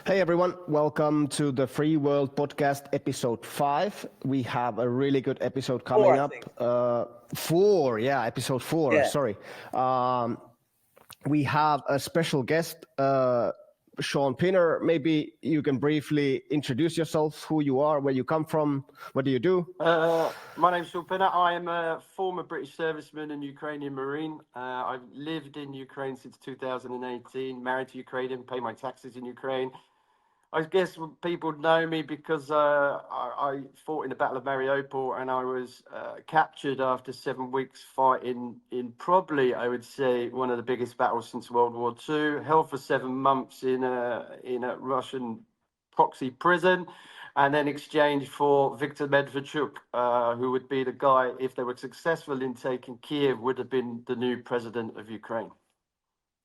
Hey everyone, welcome to the Free World Podcast episode 5. We have a really good episode coming up. Episode 4, sorry. We have a special guest, Shaun Pinner. Maybe you can briefly introduce yourself, who you are, where you come from, what do you do? My name's Shaun Pinner. I am a former British serviceman and Ukrainian Marine. I've lived in Ukraine since 2018, married to Ukrainian, pay my taxes in Ukraine. I guess people know me because I fought in the Battle of Mariupol and I was captured after 7 weeks fighting in probably, I would say, one of the biggest battles since World War II. Held for 7 months in a Russian proxy prison, and then exchanged for Viktor Medvedchuk, who would be the guy, if they were successful in taking Kiev, would have been the new president of Ukraine.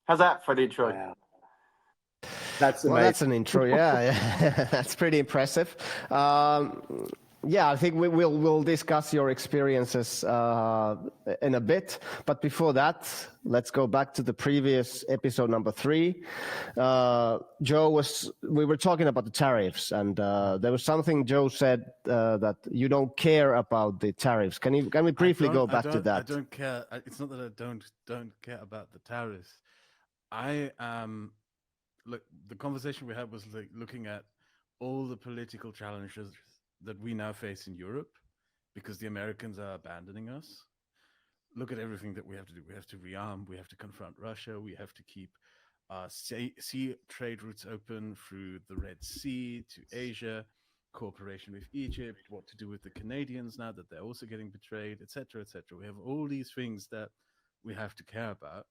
How's that for an intro? Wow. That's amazing. Well, that's an intro, yeah. That's pretty impressive. I think we'll discuss your experiences in a bit. But before that, let's go back to the previous episode number 3. We were talking about the tariffs, and there was something Joe said that you don't care about the tariffs. Can we briefly go back to that? I don't care. It's not that I don't care about the tariffs. Look, the conversation we had was like looking at all the political challenges that we now face in Europe because the Americans are abandoning us. Look at everything that we have to do. We have to rearm. We have to confront Russia. We have to keep sea trade routes open through the Red Sea to Asia, cooperation with Egypt, what to do with the Canadians now that they're also getting betrayed, etc., etc. We have all these things that we have to care about.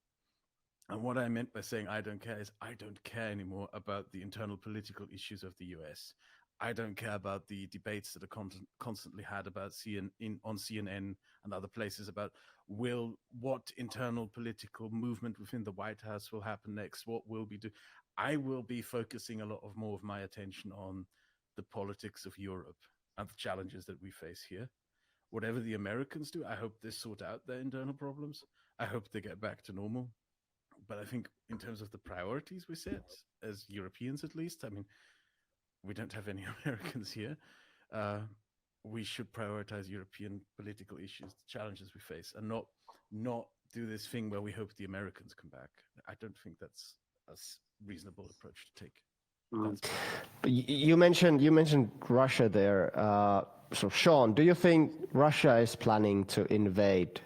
And what I meant by saying I don't care is I don't care anymore about the internal political issues of the US. I don't care about the debates that are constantly had about on CNN and other places about what internal political movement within the White House will happen next, what will be do. I will be focusing a lot more of my attention on the politics of Europe and the challenges that we face here. Whatever the Americans do, I hope they sort out their internal problems. I hope they get back to normal. But I think in terms of the priorities we set, as Europeans at least, I mean, we don't have any Americans here. We should prioritize European political issues, the challenges we face, and not do this thing where we hope the Americans come back. I don't think that's a reasonable approach to take. You mentioned Russia there. So Shaun, do you think Russia is planning to invade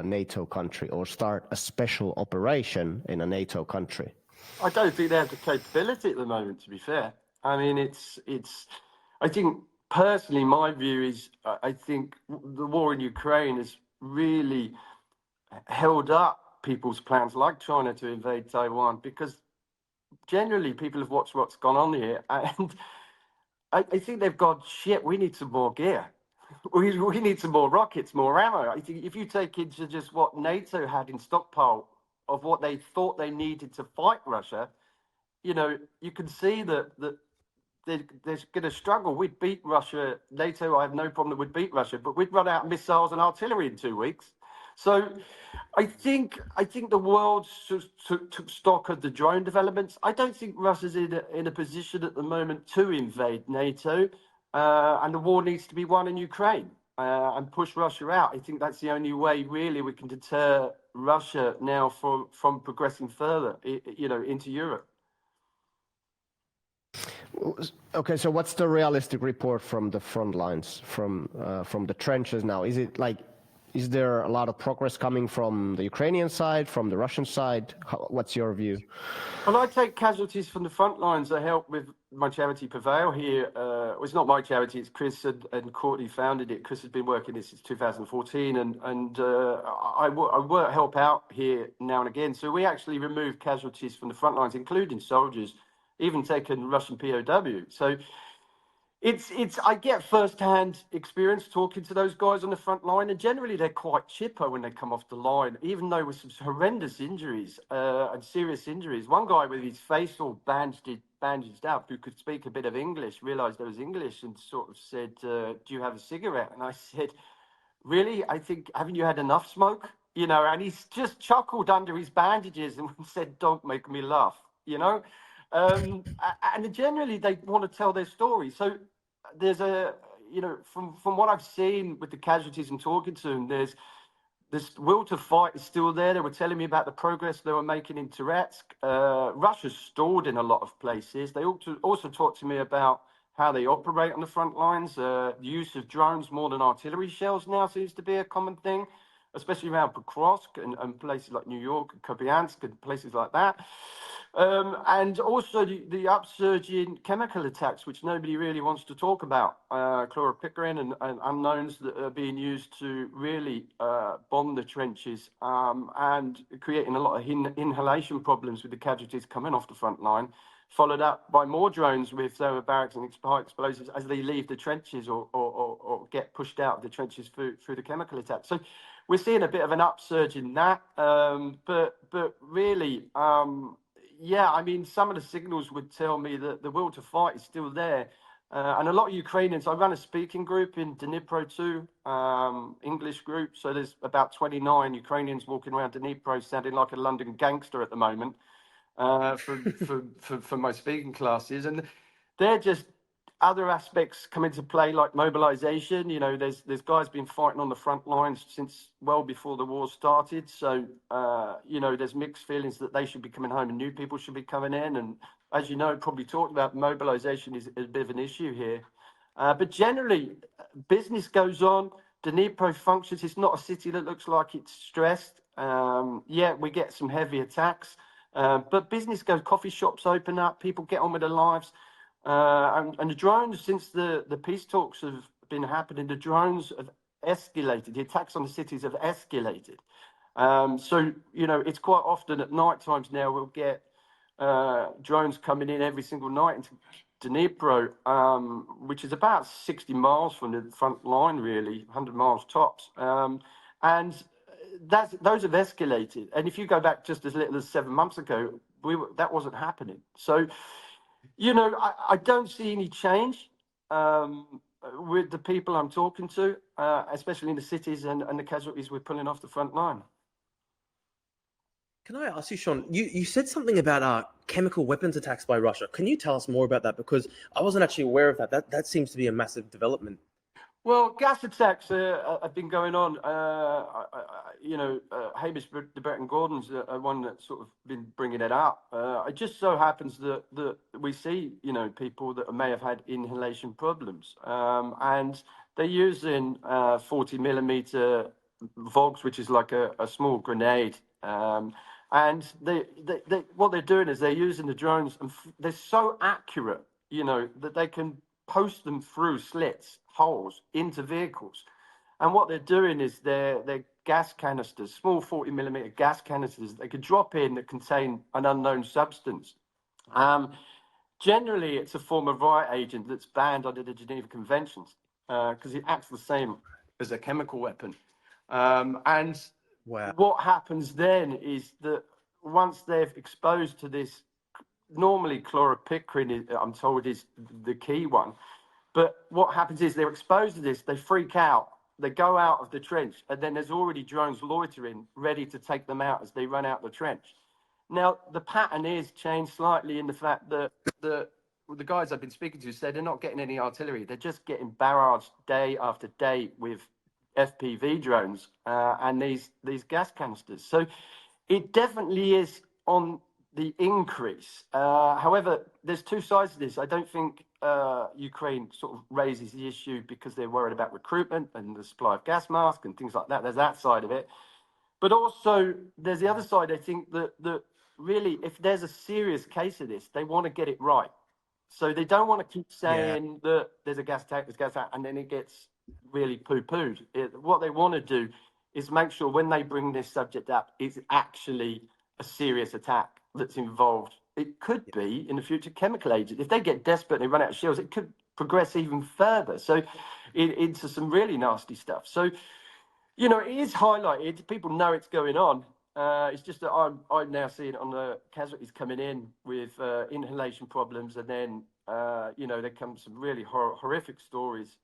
NATO country or start a special operation in a NATO country? I don't think they have the capability at the moment, to be fair. I mean, I think personally, my view is, I think the war in Ukraine has really held up people's plans like China to invade Taiwan, because generally people have watched what's gone on here, and I think they've gone, shit, we need some more gear. We need some more rockets, more ammo. I think if you take into just what NATO had in stockpile of what they thought they needed to fight Russia, you know, you can see that they're going to struggle. We'd beat Russia. NATO, I have no problem that we'd beat Russia, but we'd run out of missiles and artillery in 2 weeks. So I think the world took stock of the drone developments. I don't think Russia's in a position at the moment to invade NATO. And the war needs to be won in Ukraine and push Russia out. I think that's the only way, really, we can deter Russia now from progressing further, into Europe. Okay, so what's the realistic report from the front lines, from the trenches now? Is there a lot of progress coming from the Ukrainian side, from the Russian side? What's your view? Well, I take casualties from the front lines. I help with my charity Prevail here. It's not my charity, it's Chris and Courtney founded it. Chris has been working this since 2014, and I help out here now and again. So we actually remove casualties from the front lines, including soldiers, even taken Russian POW. So I get first-hand experience talking to those guys on the front line, and generally they're quite chipper when they come off the line, even though with some horrendous injuries and serious injuries. One guy with his face all bandaged up, who could speak a bit of English, realised there was English and sort of said, do you have a cigarette? And I said, really? I think, haven't you had enough smoke? You know, and he's just chuckled under his bandages and said, don't make me laugh, you know? And generally they want to tell their story. So there's a, from what I've seen with the casualties and talking to them, there's this will to fight is still there. They were telling me about the progress they were making in Touretsk. Russia's stalled in a lot of places. They also talked to me about how they operate on the front lines. The use of drones more than artillery shells now seems to be a common thing, especially around Pokrovsk and places like New York and Kupiansk and places like that. And also the upsurge in chemical attacks, which nobody really wants to talk about. Chloropickrin and unknowns that are being used to really bomb the trenches and creating a lot of inhalation problems with the casualties coming off the front line, followed up by more drones with thermobarics and high explosives as they leave the trenches or get pushed out of the trenches through the chemical attack. So we're seeing a bit of an upsurge in that. But really, yeah, I mean, some of the signals would tell me that the will to fight is still there. And a lot of Ukrainians, I run a speaking group in Dnipro too, English group. So there's about 29 Ukrainians walking around Dnipro sounding like a London gangster at the moment for my speaking classes. And they're just other aspects come into play, like mobilization. There's guys been fighting on the front lines since well before the war started. So, there's mixed feelings that they should be coming home and new people should be coming in. And as you know, probably talked about, mobilization is a bit of an issue here. But generally, business goes on. Dnipro functions. It's not a city that looks like it's stressed. Yeah, we get some heavy attacks. But business goes, coffee shops open up, people get on with their lives. And the drones, since the peace talks have been happening, the drones have escalated. The attacks on the cities have escalated. So, it's quite often at night times now we'll get drones coming in every single night into Dnipro, which is about 60 miles from the front line, really, 100 miles tops. And those have escalated. And if you go back just as little as 7 months ago, that wasn't happening. So, I don't see any change with the people I'm talking to, especially in the cities and the casualties we're pulling off the front line. Can I ask you, Shaun, you said something about chemical weapons attacks by Russia. Can you tell us more about that? Because I wasn't actually aware of that. That seems to be a massive development. Well, gas attacks have been going on. Hamish de Burton-Gordon's one that's sort of been bringing it up. It just so happens that we see, people that may have had inhalation problems, and they're using 40 millimeter VOGs, which is like a small grenade. And they what they're doing is they're using the drones, and they're so accurate, that they can post them through slits, holes into vehicles. And what they're doing is they're gas canisters, small 40 millimeter gas canisters they could drop in that contain an unknown substance. Generally, it's a form of riot agent that's banned under the Geneva Conventions because it acts the same as a chemical weapon. And Wow. what happens then is that once they're exposed to this, normally chloropicrin, I'm told, is the key one. But what happens is they're exposed to this, they freak out, they go out of the trench, and then there's already drones loitering, ready to take them out as they run out the trench. Now, the pattern is changed slightly in the fact that the guys I've been speaking to said they're not getting any artillery. They're just getting barraged day after day with FPV drones and these gas canisters. So it definitely is on the increase. However, there's two sides to this. I don't think Ukraine sort of raises the issue because they're worried about recruitment and the supply of gas masks and things like that. There's that side of it. But also, there's the other side. I think that really, if there's a serious case of this, they want to get it right. So they don't want to keep saying that there's a gas attack, and then it gets really poo-pooed. What they want to do is make sure when they bring this subject up, it's actually a serious attack that's involved. It could be in the future chemical agents. If they get desperate and they run out of shells, it could progress even further. So into some really nasty stuff. So, it is highlighted. People know it's going on. It's just that I'm now seeing it on the casualties coming in with inhalation problems, and then there come some really horrific stories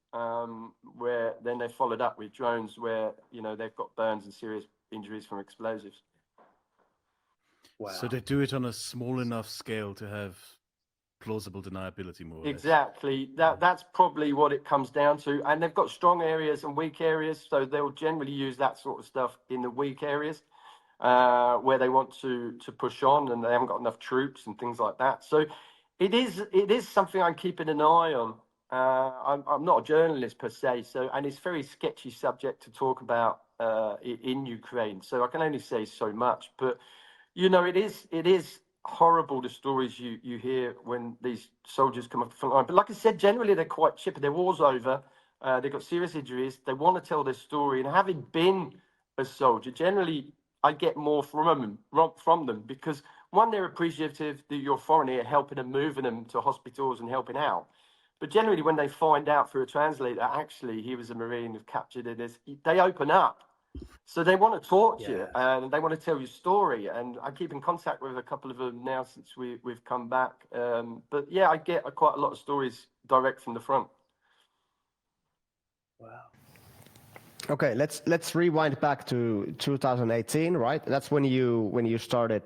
where then they're followed up with drones where they've got burns and serious injuries from explosives. Wow. So they do it on a small enough scale to have plausible deniability, more or less. Exactly. That's probably what it comes down to. And they've got strong areas and weak areas, so they'll generally use that sort of stuff in the weak areas where they want to push on, and they haven't got enough troops and things like that. So it is something I'm keeping an eye on. I'm not a journalist per se, and it's a very sketchy subject to talk about in Ukraine. So I can only say so much. But it is horrible, the stories you hear when these soldiers come off the front line. But like I said, generally they're quite chipper. Their war's over. They've got serious injuries. They want to tell their story. And having been a soldier, generally I get more from them because, one, they're appreciative that you're foreign here, helping them, moving them to hospitals and helping out. But generally, when they find out through a translator, actually, he was a Marine who captured it, they open up. So they want to talk to you, and they want to tell your story. And I keep in contact with a couple of them now since we've come back. But yeah, I get quite a lot of stories direct from the front. Wow. Okay, let's rewind back to 2018, right? That's when you started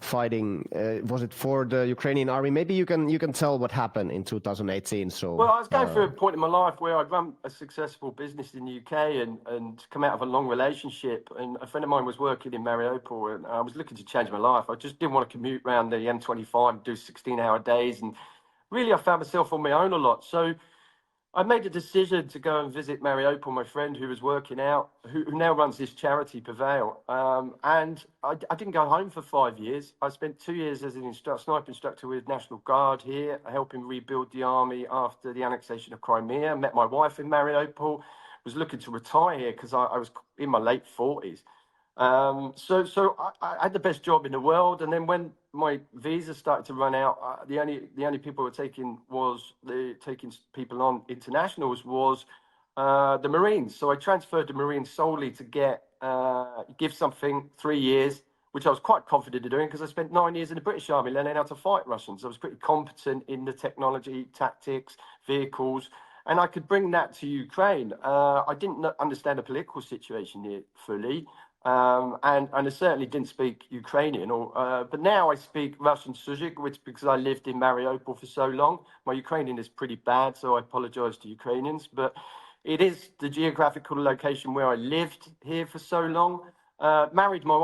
fighting. Was it for the Ukrainian army? Maybe you can tell what happened in 2018. So well, I was going through a point in my life where I'd run a successful business in the UK and come out of a long relationship. And a friend of mine was working in Mariupol, and I was looking to change my life. I just didn't want to commute around the M25 and do 16-hour days. And really, I found myself on my own a lot. So I made a decision to go and visit Mariupol, my friend who was working out, who now runs this charity, Prevail. And I didn't go home for 5 years. I spent 2 years as an sniper instructor with National Guard here, helping rebuild the army after the annexation of Crimea. Met my wife in Mariupol, was looking to retire here because I was in my late 40s. So I had the best job in the world, and then when my visa started to run out, the only people who were taking people on internationals was the Marines. So I transferred the Marines solely to give something 3 years, which I was quite confident of doing because I spent 9 years in the British Army learning how to fight Russians. I was pretty competent in the technology, tactics, vehicles, and I could bring that to Ukraine. I didn't understand the political situation here fully. And I certainly didn't speak Ukrainian, but now I speak Russian Suzyk, which because I lived in Mariupol for so long. My Ukrainian is pretty bad, so I apologize to Ukrainians, but it is the geographical location where I lived here for so long. Met my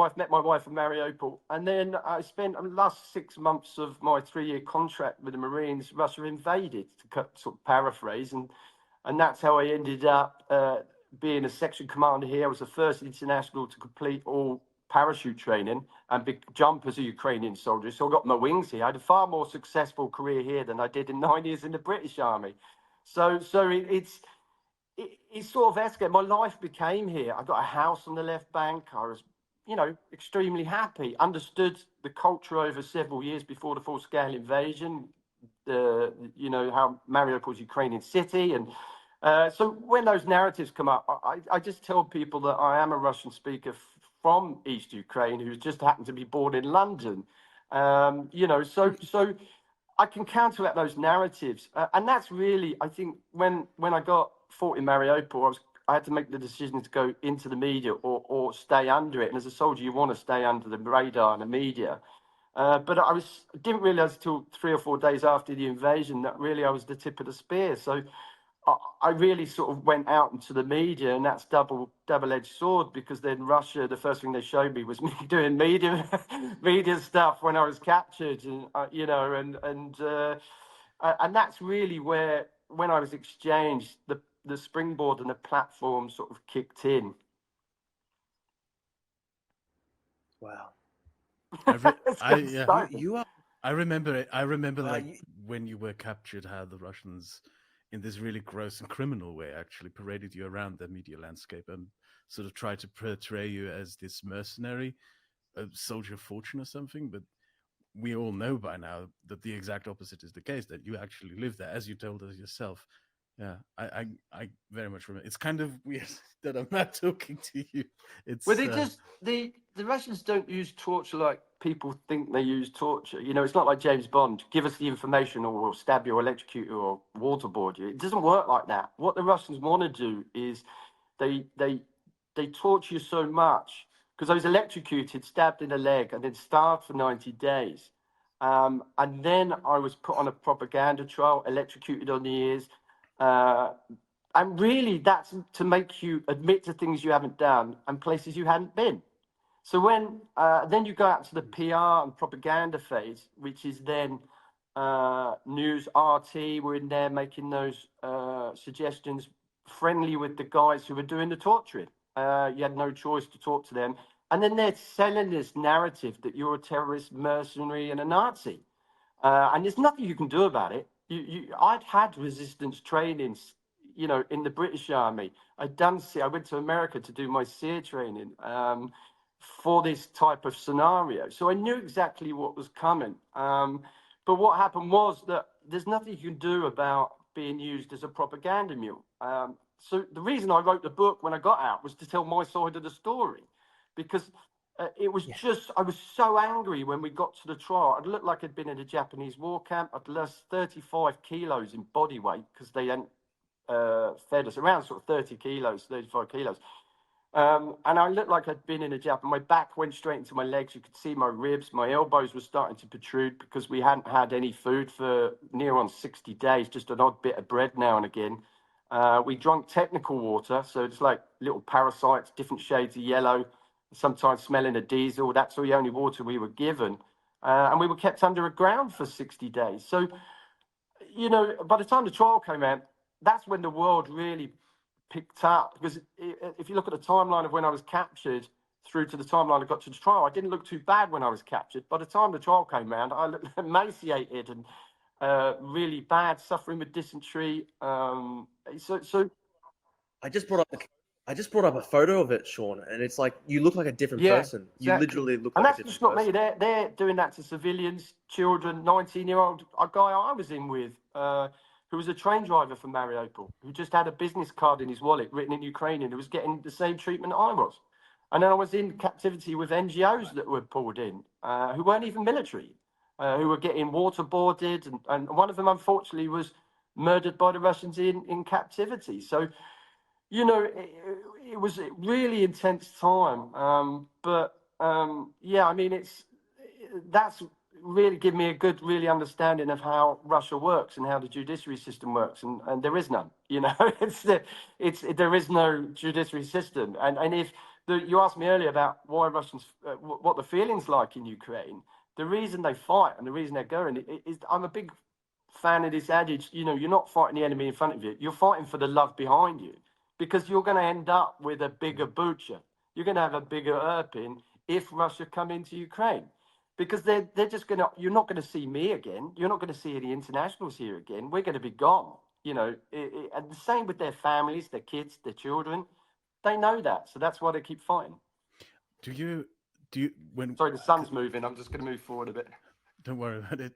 wife in Mariupol, and then I spent the last 6 months of my 3-year contract with the Marines. Russia invaded, to sort of paraphrase, and that's how I ended up being a section commander here. I was the first international to complete all parachute training and jump as a Ukrainian soldier. So I got my wings here. I had a far more successful career here than I did in 9 years in the British Army. So it's sort of escalated. My life became here. I got a house on the left bank. I was, extremely happy. Understood the culture over several years before the full-scale invasion. How Mariupol's Ukrainian city, and so when those narratives come up, I just tell people that I am a Russian speaker from East Ukraine who's just happened to be born in London. So I can counteract those narratives, and that's really, I think, when I got fought in Mariupol, I had to make the decision to go into the media or stay under it. And as a soldier, you want to stay under the radar and the media. But I didn't realize until 3 or 4 days after the invasion that really I was the tip of the spear. So I really sort of went out into the media, and that's double-edged sword, because then Russia, the first thing they showed me was me doing media stuff when I was captured, and that's really where, when I was exchanged, the springboard and the platform sort of kicked in. Wow. I remember it. I remember when you were captured, how the Russians, in this really gross and criminal way, actually paraded you around the media landscape and sort of tried to portray you as this mercenary, a soldier of fortune or something. But we all know by now that the exact opposite is the case, that you actually live there, as you told us yourself. Yeah, I very much remember. It's kind of weird that I'm not talking to you. Well, the Russians don't use torture like people think they use torture. It's not like James Bond. Give us the information, or we'll stab you, or electrocute you, or waterboard you. It doesn't work like that. What the Russians want to do is they torture you so much, because I was electrocuted, stabbed in the leg, and then starved for 90 days. And then I was put on a propaganda trial, electrocuted on the ears. And really, that's to make you admit to things you haven't done and places you hadn't been. So when then you go out to the PR and propaganda phase, which is then news, RT, we're in there making those suggestions, friendly with the guys who were doing the torturing. You had no choice to talk to them. And then they're selling this narrative that you're a terrorist, mercenary, and a Nazi. And there's nothing you can do about it. I'd had resistance trainings, you know, in the British Army. I went to America to do my SEER training for this type of scenario. So I knew exactly what was coming. But what happened was that there's nothing you can do about being used as a propaganda mule. So the reason I wrote the book when I got out was to tell my side of the story, because it was just, I was so angry when we got to the trial. I'd looked like I'd been in a Japanese war camp. I'd lost 35 kilos in body weight because they hadn't fed us, around sort of 30 kilos, 35 kilos. And I looked like I'd been in a Jap. My back went straight into my legs. You could see my ribs. My elbows were starting to protrude because we hadn't had any food for near on 60 days, just an odd bit of bread now and again. We drank technical water, so it's like little parasites, different shades of yellow, sometimes smelling of diesel. That's the only water we were given. And we were kept underground for 60 days. So, you know, by the time the trial came out, that's when the world really picked up, because if you look at the timeline of when I was captured through to the timeline I got to the trial, I didn't look too bad when I was captured. By the time the trial came around, I looked emaciated and really bad, suffering with dysentery. So I just brought up a photo of it, Shaun, and it's like you look like a different yeah, person. You exactly. literally look And like a that's just different not me. person. They're doing that to civilians, children. 19-year-old a guy I was in with, who was a train driver for Mariupol, who just had a business card in his wallet written in Ukrainian, who was getting the same treatment I was. And then I was in captivity with NGOs that were pulled in, who weren't even military, who were getting waterboarded, and one of them, unfortunately, was murdered by the Russians in captivity. So, you know, it was a really intense time. Yeah, I mean, that's really given me a good, really understanding of how Russia works and how the judiciary system works, and there is none. You know, there is no judiciary system. And if you asked me earlier about why Russians, what the feelings like in Ukraine, the reason they fight and the reason they're going is, I'm a big fan of this adage. You know, you're not fighting the enemy in front of you; you're fighting for the love behind you, because you're going to end up with a bigger butcher. You're going to have a bigger Irpin if Russia come into Ukraine, because they're just going to, you're not going to see me again. You're not going to see any internationals here again. We're going to be gone, you know, and the same with their families, their kids, their children. They know that. So that's why they keep fighting. Do you when Sorry, the sun's moving. I'm just going to move forward a bit. Don't worry about it.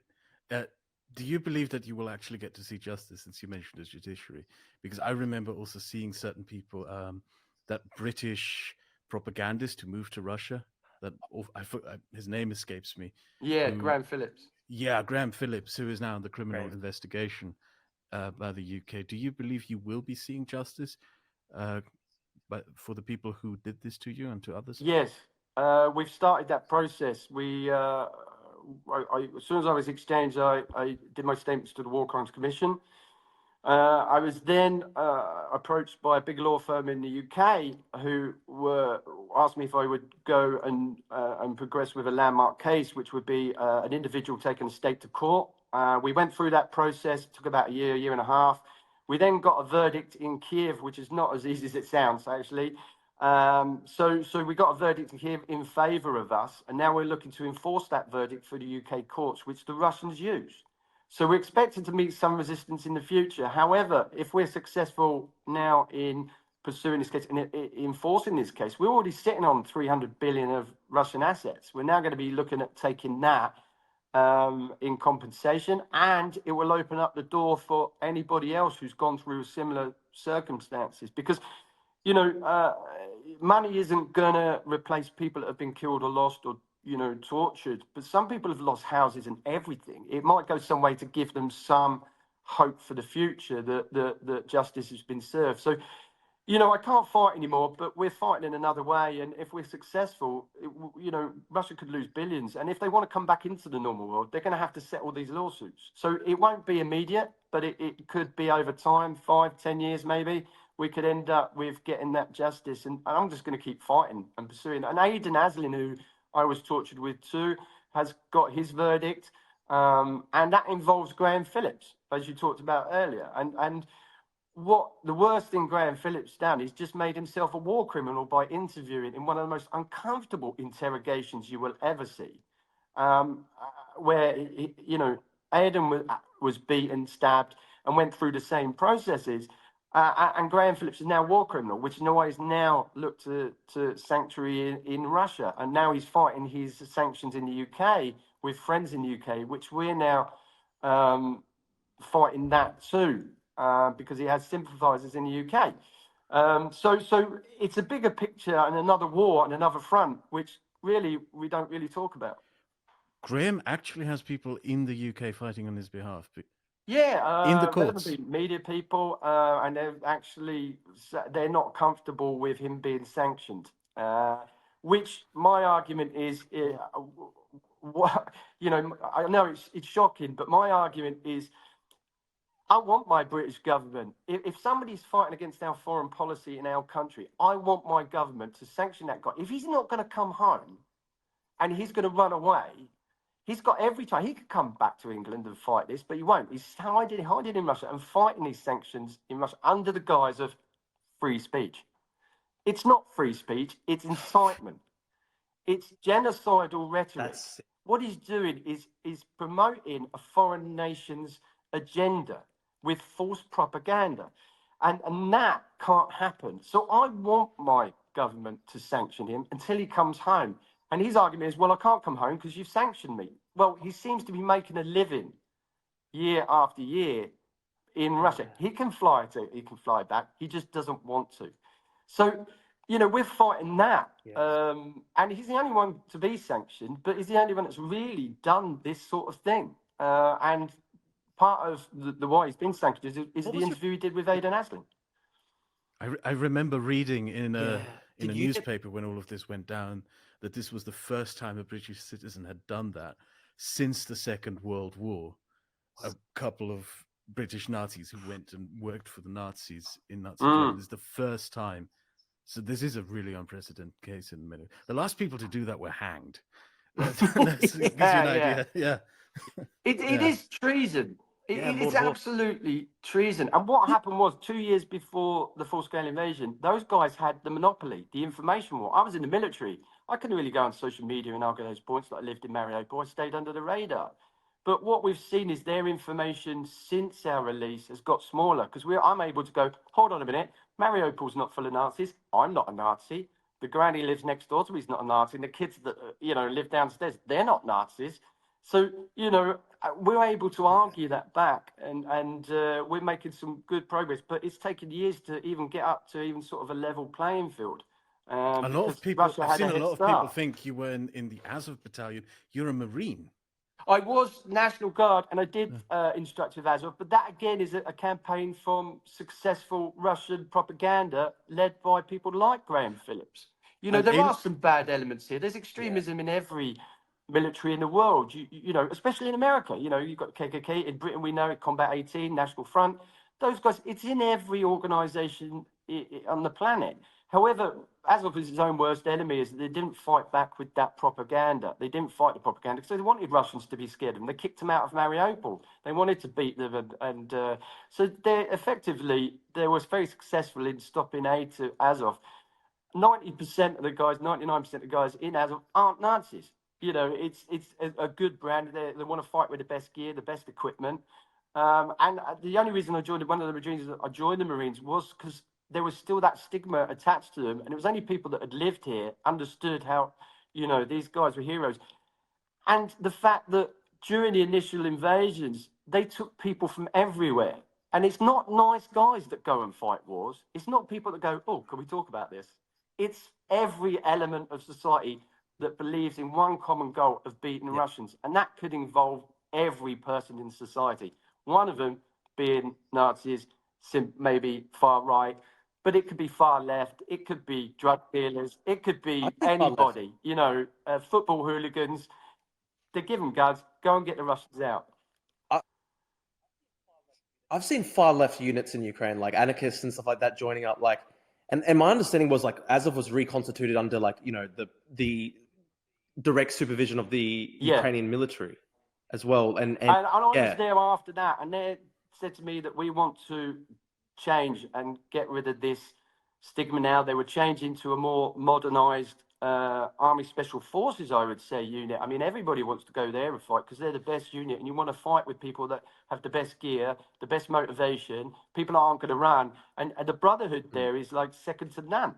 Do you believe that you will actually get to see justice, since you mentioned the judiciary? Because I remember also seeing certain people, that British propagandist who moved to Russia, that his name escapes me. Yeah, Graham Phillips. Yeah, Graham Phillips, who is now in the criminal Right. investigation by the UK. Do you believe you will be seeing justice for the people who did this to you and to others? Yes, we've started that process. As soon as I was exchanged, I did my statements to the War Crimes Commission. I was then approached by a big law firm in the UK who asked me if I would go and progress with a landmark case, which would be an individual taking a state to court. We went through that process. It took about a year and a half. We then got a verdict in Kiev, which is not as easy as it sounds, actually. So we got a verdict in Kiev in favour of us, and now we're looking to enforce that verdict for the UK courts, which the Russians used. So we're expecting to meet some resistance in the future. However, if we're successful now in pursuing this case and enforcing this case, we're already sitting on 300 billion of Russian assets. We're now going to be looking at taking that in compensation, and it will open up the door for anybody else who's gone through similar circumstances. Because, you know, money isn't going to replace people that have been killed or lost or, you know, tortured, but some people have lost houses and everything. It might go some way to give them some hope for the future that justice has been served. So, I can't fight anymore, but we're fighting in another way. And if we're successful, Russia could lose billions. And if they want to come back into the normal world, they're going to have to settle these lawsuits. So it won't be immediate, but it could be over time, 5-10 years maybe. We could end up with getting that justice. And I'm just going to keep fighting and pursuing. And Aidan Aslin, who I was tortured with too, has got his verdict. And that involves Graham Phillips, as you talked about earlier. And what the worst thing Graham Phillips done is just made himself a war criminal by interviewing in one of the most uncomfortable interrogations you will ever see, where Aidan was beaten, stabbed, and went through the same processes. And Graham Phillips is now a war criminal, which in a way is now looked to sanctuary in Russia, and now he's fighting his sanctions in the UK with friends in the UK, which we're now fighting that too. Because he has sympathisers in the UK. So it's a bigger picture and another war and another front, which really we don't really talk about. Graham actually has people in the UK fighting on his behalf. Yeah, in the courts. Media people, and they're not comfortable with him being sanctioned. Which my argument is, I know it's shocking, but my argument is, I want my British government, if somebody's fighting against our foreign policy in our country, I want my government to sanction that guy. If he's not going to come home and he's going to run away, he's got every time. He could come back to England and fight this, but he won't. He's hiding in Russia and fighting these sanctions in Russia under the guise of free speech. It's not free speech, it's incitement. It's genocidal rhetoric. What he's doing is promoting a foreign nation's agenda with false propaganda. And that can't happen. So I want my government to sanction him until he comes home. And his argument is, well, I can't come home because you've sanctioned me. Well, he seems to be making a living year after year in Russia. He can fly back. He just doesn't want to. So, we're fighting that. Yes. And he's the only one to be sanctioned, but he's the only one that's really done this sort of thing. And part of the why he's been sanctioned is the interview he did with Aidan Aslin. I remember reading in a newspaper when all of this went down that this was the first time a British citizen had done that since the Second World War. A couple of British Nazis who went and worked for the Nazis in Nazi Germany. This is the first time. So this is a really unprecedented case in the middle. The last people to do that were hanged. That gives you an idea. Yeah. It is treason. It's absolutely treason. And what happened was 2 years before the full-scale invasion, those guys had the monopoly, the information war. I was in the military. I couldn't really go on social media and argue those points. Like I lived in Mariupol. I stayed under the radar. But what we've seen is their information since our release has got smaller because I'm able to go, hold on a minute, Mariupol's not full of Nazis. I'm not a Nazi. The granny lives next door to me is not a Nazi. And the kids that, live downstairs, they're not Nazis. So, we're able to argue that back and we're making some good progress, but it's taken years to even get up to even sort of a level playing field. A lot of people, I've seen a lot of people think you were in the Azov battalion. You're a Marine. I was National Guard and I did instruct with Azov, but that again is a campaign from successful Russian propaganda led by people like Graham Phillips. There are some bad elements here. There's extremism in every military in the world, especially in America. You've got the KKK. In Britain, we know it, Combat 18, National Front. Those guys, it's in every organization on the planet. However, Azov is his own worst enemy, is that they didn't fight back with that propaganda. They didn't fight the propaganda because they wanted Russians to be scared of them. They kicked them out of Mariupol. They wanted to beat them. And so they was very successful in stopping aid to Azov. 90% of the guys, 99% of the guys in Azov aren't Nazis. It's a good brand. They want to fight with the best gear, the best equipment. And the only reason one of the reasons I joined the Marines was because there was still that stigma attached to them. And it was only people that had lived here, understood how, these guys were heroes. And the fact that during the initial invasions, they took people from everywhere. And it's not nice guys that go and fight wars. It's not people that go, oh, can we talk about this? It's every element of society that believes in one common goal of beating Russians. And that could involve every person in society. One of them being Nazis, maybe far right. but it could be far left, it could be drug dealers, it could I be think far left. anybody, you know, football hooligans. They're given guns, go and get the Russians out. I've seen far left units in Ukraine, like anarchists and stuff like that, joining up. Like, and my understanding was like Azov was reconstituted under like, you know, the direct supervision of the Ukrainian military as well. And I was there after that, and they said to me that we want to change and get rid of this stigma now. They were changing to a more modernized Army Special Forces, I would say, unit. I mean, everybody wants to go there and fight because they're the best unit, and you want to fight with people that have the best gear, the best motivation. People aren't going to run, and the brotherhood there is like second to none.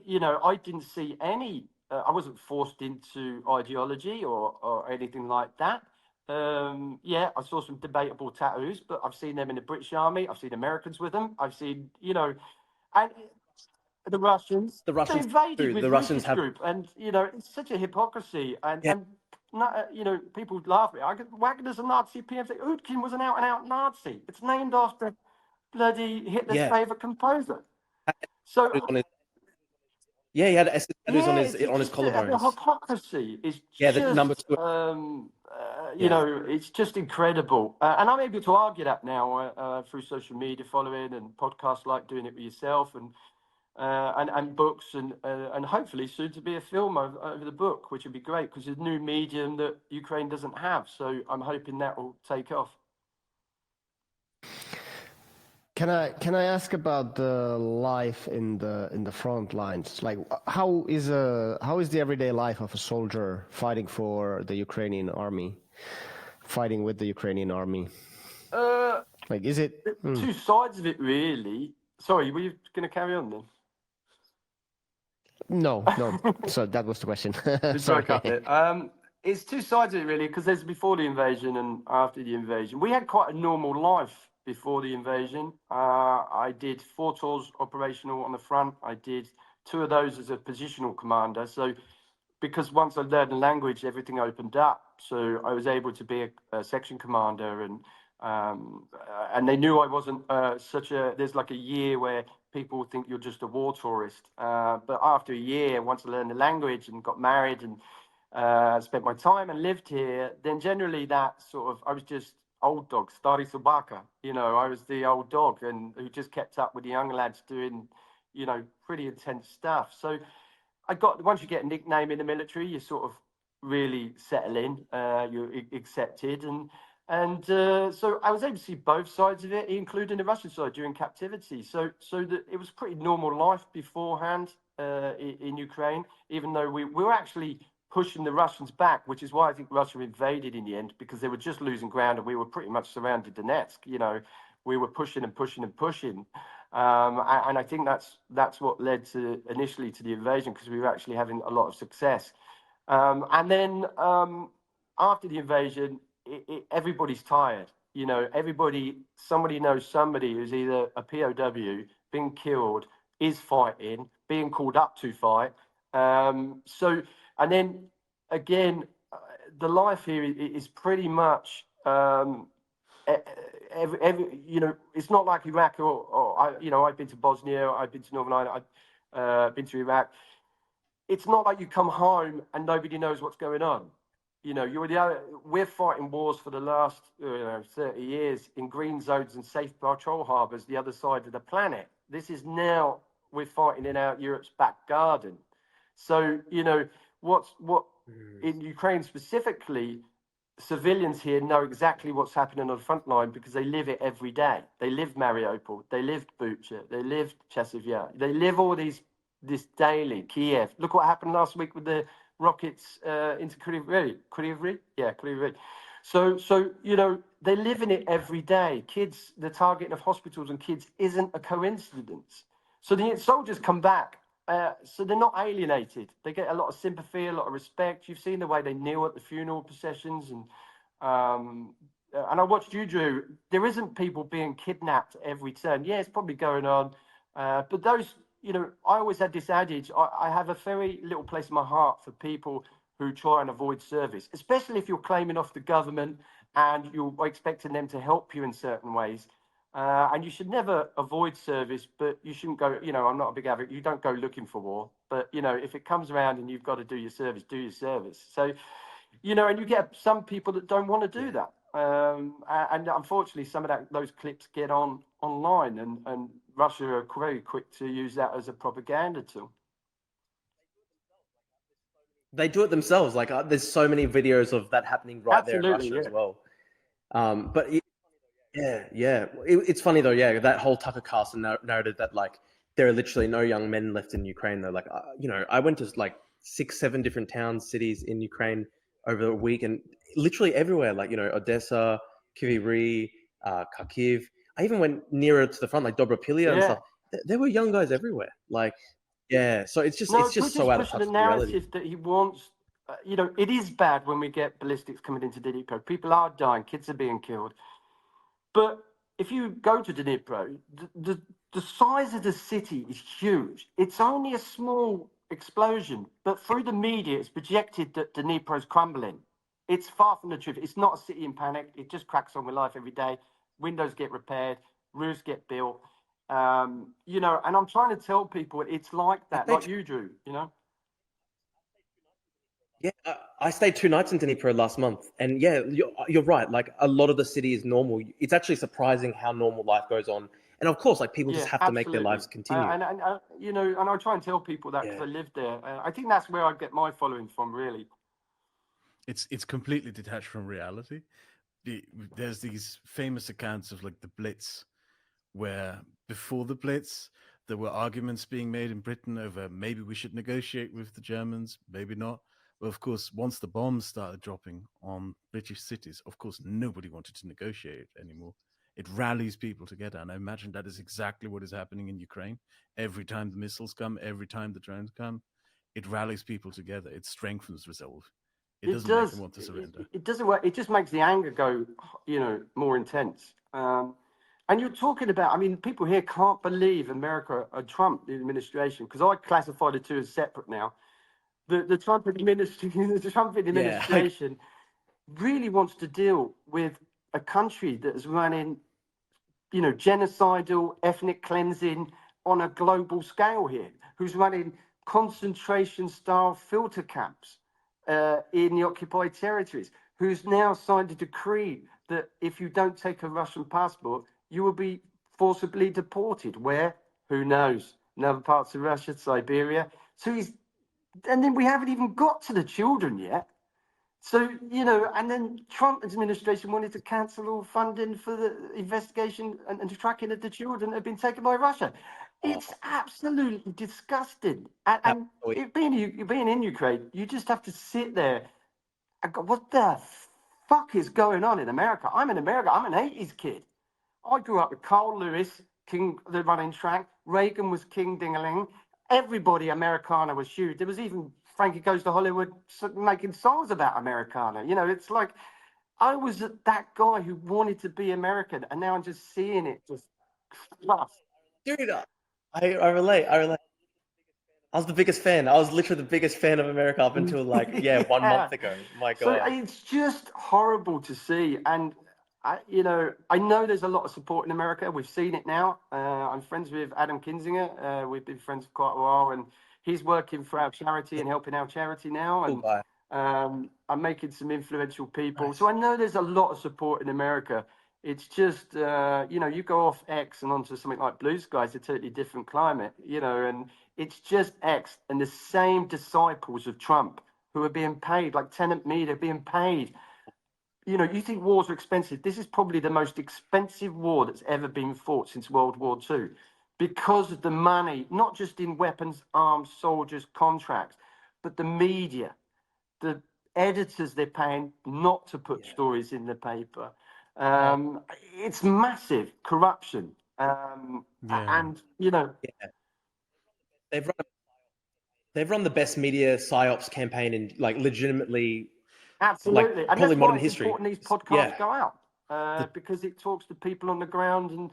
You know, I didn't see any. I wasn't forced into ideology or anything like that. Yeah, I saw some debatable tattoos, but I've seen them in the British Army. I've seen Americans with them. I've seen, you know, and the Russians the Russians invaded too. with The Russians have group, and you know, it's such a hypocrisy. And not, you know, people laugh at it. Wagner's a Nazi. PM say Utkin was an out-and-out Nazi. It's named after bloody Hitler's favorite composer. So. Yeah, he had SS tattoos on his collarbones. The hypocrisy is just, the number two. You know, it's just incredible. And I'm able to argue that now through social media following and podcasts like Doing It With Yourself and books and hopefully soon to be a film over the book, which would be great because it's a new medium that Ukraine doesn't have. So I'm hoping that will take off. Can I ask about the life in the front lines? Like, how is the everyday life of a soldier fighting for the Ukrainian army, fighting with the Ukrainian army? Like, is it two sides of it really? Sorry, were you going to carry on then? No. So that was the question. Sorry. It's two sides of it really, because there's before the invasion and after the invasion. We had quite a normal life before the invasion. I did 4 tours operational on the front. I did 2 of those as a positional commander. So because once I learned the language, everything opened up. So I was able to be a section commander, and they knew I wasn't there's like a year where people think you're just a war tourist. But after a year, once I learned the language and got married and spent my time and lived here, then generally that sort of, I was just old dog, Stary Sobaka. You know, I was the old dog and who just kept up with the young lads doing, you know, pretty intense stuff. So once you get a nickname in the military, you sort of really settle in, you're accepted. And so I was able to see both sides of it, including the Russian side during captivity. So it was pretty normal life beforehand in Ukraine, even though we were actually pushing the Russians back, which is why I think Russia invaded in the end, because they were just losing ground and we were pretty much surrounded Donetsk. You know, we were pushing and pushing and pushing. And I think that's what led to initially to the invasion, because we were actually having a lot of success. And then after the invasion, everybody's tired. You know, somebody knows somebody who's either a POW, been killed, is fighting, being called up to fight. And then again, the life here is pretty much you know, it's not like Iraq you know, I've been to Bosnia, I've been to Northern Ireland, I've been to Iraq. It's not like you come home and nobody knows what's going on. You know, we're fighting wars for the last 30 years in green zones and safe patrol harbours the other side of the planet. This is now we're fighting in Europe's back garden. So, you know, what in Ukraine specifically, civilians here know exactly what's happening on the front line because they live it every day. They live Mariupol, they lived Bucha, they lived Chasiv, they live all this daily. Kiev. Look what happened last week with the rockets into Kryvyi. Yeah, Kryvyi. So you know, they live in it every day. Kids, the targeting of hospitals and kids isn't a coincidence. So the soldiers come back. So they're not alienated. They get a lot of sympathy, a lot of respect. You've seen the way they kneel at the funeral processions, and I watched you, Drew. There isn't people being kidnapped every turn. Yeah, it's probably going on, but those, you know, I always had this adage. I have a very little place in my heart for people who try and avoid service, especially if you're claiming off the government and you're expecting them to help you in certain ways. And you should never avoid service, but you shouldn't go, I'm not a big advocate, you don't go looking for war. But, if it comes around and you've got to do your service, do your service. So, and you get some people that don't want to do that. And unfortunately, some of those clips get online, and Russia are very quick to use that as a propaganda tool. They do it themselves. Like there's so many videos of that happening right there in Russia as well. But it's funny though. Yeah, that whole Tucker Carlson narrative that like there are literally no young men left in Ukraine. Though, like I went to like 6-7 different towns, cities in Ukraine over a week, and literally everywhere, like Odessa, Kryvyi Rih, Kharkiv. I even went nearer to the front, like Dobropilya and stuff. There were young guys everywhere. Like, yeah. So it's just so out of touch with the reality. narrative that he wants. It is bad when we get ballistics coming into Dnipro. People are dying, kids are being killed. But if you go to Dnipro, the size of the city is huge. It's only a small explosion, but through the media, it's projected that Dnipro's crumbling. It's far from the truth. It's not a city in panic. It just cracks on with life every day. Windows get repaired, roofs get built. And I'm trying to tell people it's like that, like you, Drew, Yeah, I stayed 2 nights in Dnipro last month, and yeah, you're right. Like a lot of the city is normal. It's actually surprising how normal life goes on, and of course, like people just have to make their lives continue. And I try and tell people that because I live there. I think that's where I get my following from, really. It's completely detached from reality. There's these famous accounts of like the Blitz, where before the Blitz, there were arguments being made in Britain over maybe we should negotiate with the Germans, maybe not. Well, of course, once the bombs started dropping on British cities, of course, nobody wanted to negotiate anymore. It rallies people together. And I imagine that is exactly what is happening in Ukraine. Every time the missiles come, every time the drones come, it rallies people together. It strengthens resolve. It doesn't make them want to surrender. It doesn't work. It just makes the anger go, more intense. And you're talking about, people here can't believe America or Trump, the administration, because I classify the two as separate now. The Trump administration really wants to deal with a country that is running, genocidal, ethnic cleansing on a global scale here, who's running concentration-style filter camps in the occupied territories, who's now signed a decree that if you don't take a Russian passport, you will be forcibly deported. Where? Who knows? In other parts of Russia, Siberia. And then we haven't even got to the children yet. So, and then Trump administration wanted to cancel all funding for the investigation and tracking of the children that have been taken by Russia. It's absolutely disgusting. And being in Ukraine, you just have to sit there and go, what the fuck is going on in America? I'm in America. I'm an 80s kid. I grew up with Carl Lewis, King, the running track. Reagan was King Ding-a-ling. Everybody Americana was huge. There was even Frankie Goes to Hollywood making songs about Americana. It's like I was that guy who wanted to be American, and now I'm just seeing it just. Dude, I relate. I was the biggest fan. I was literally the biggest fan of America up until 1 month ago. My God. So it's just horrible to see, and I know there's a lot of support in America. We've seen it now. I'm friends with Adam Kinzinger. We've been friends for quite a while, and he's working for our charity and helping our charity now. And I'm making some influential people. Nice. So I know there's a lot of support in America. It's just, you go off X and onto something like Blue Sky, it's a totally different climate, and it's just X and the same disciples of Trump who are being paid, like tenant media, being paid. You think wars are expensive. This is probably the most expensive war that's ever been fought since World War II because of the money, not just in weapons, arms, soldiers, contracts, but the media, the editors they're paying not to put stories in the paper. It's massive corruption. And, They've run the best media psyops campaign in legitimately. Absolutely, and probably that's modern why history. Important these podcasts go out because it talks to people on the ground, and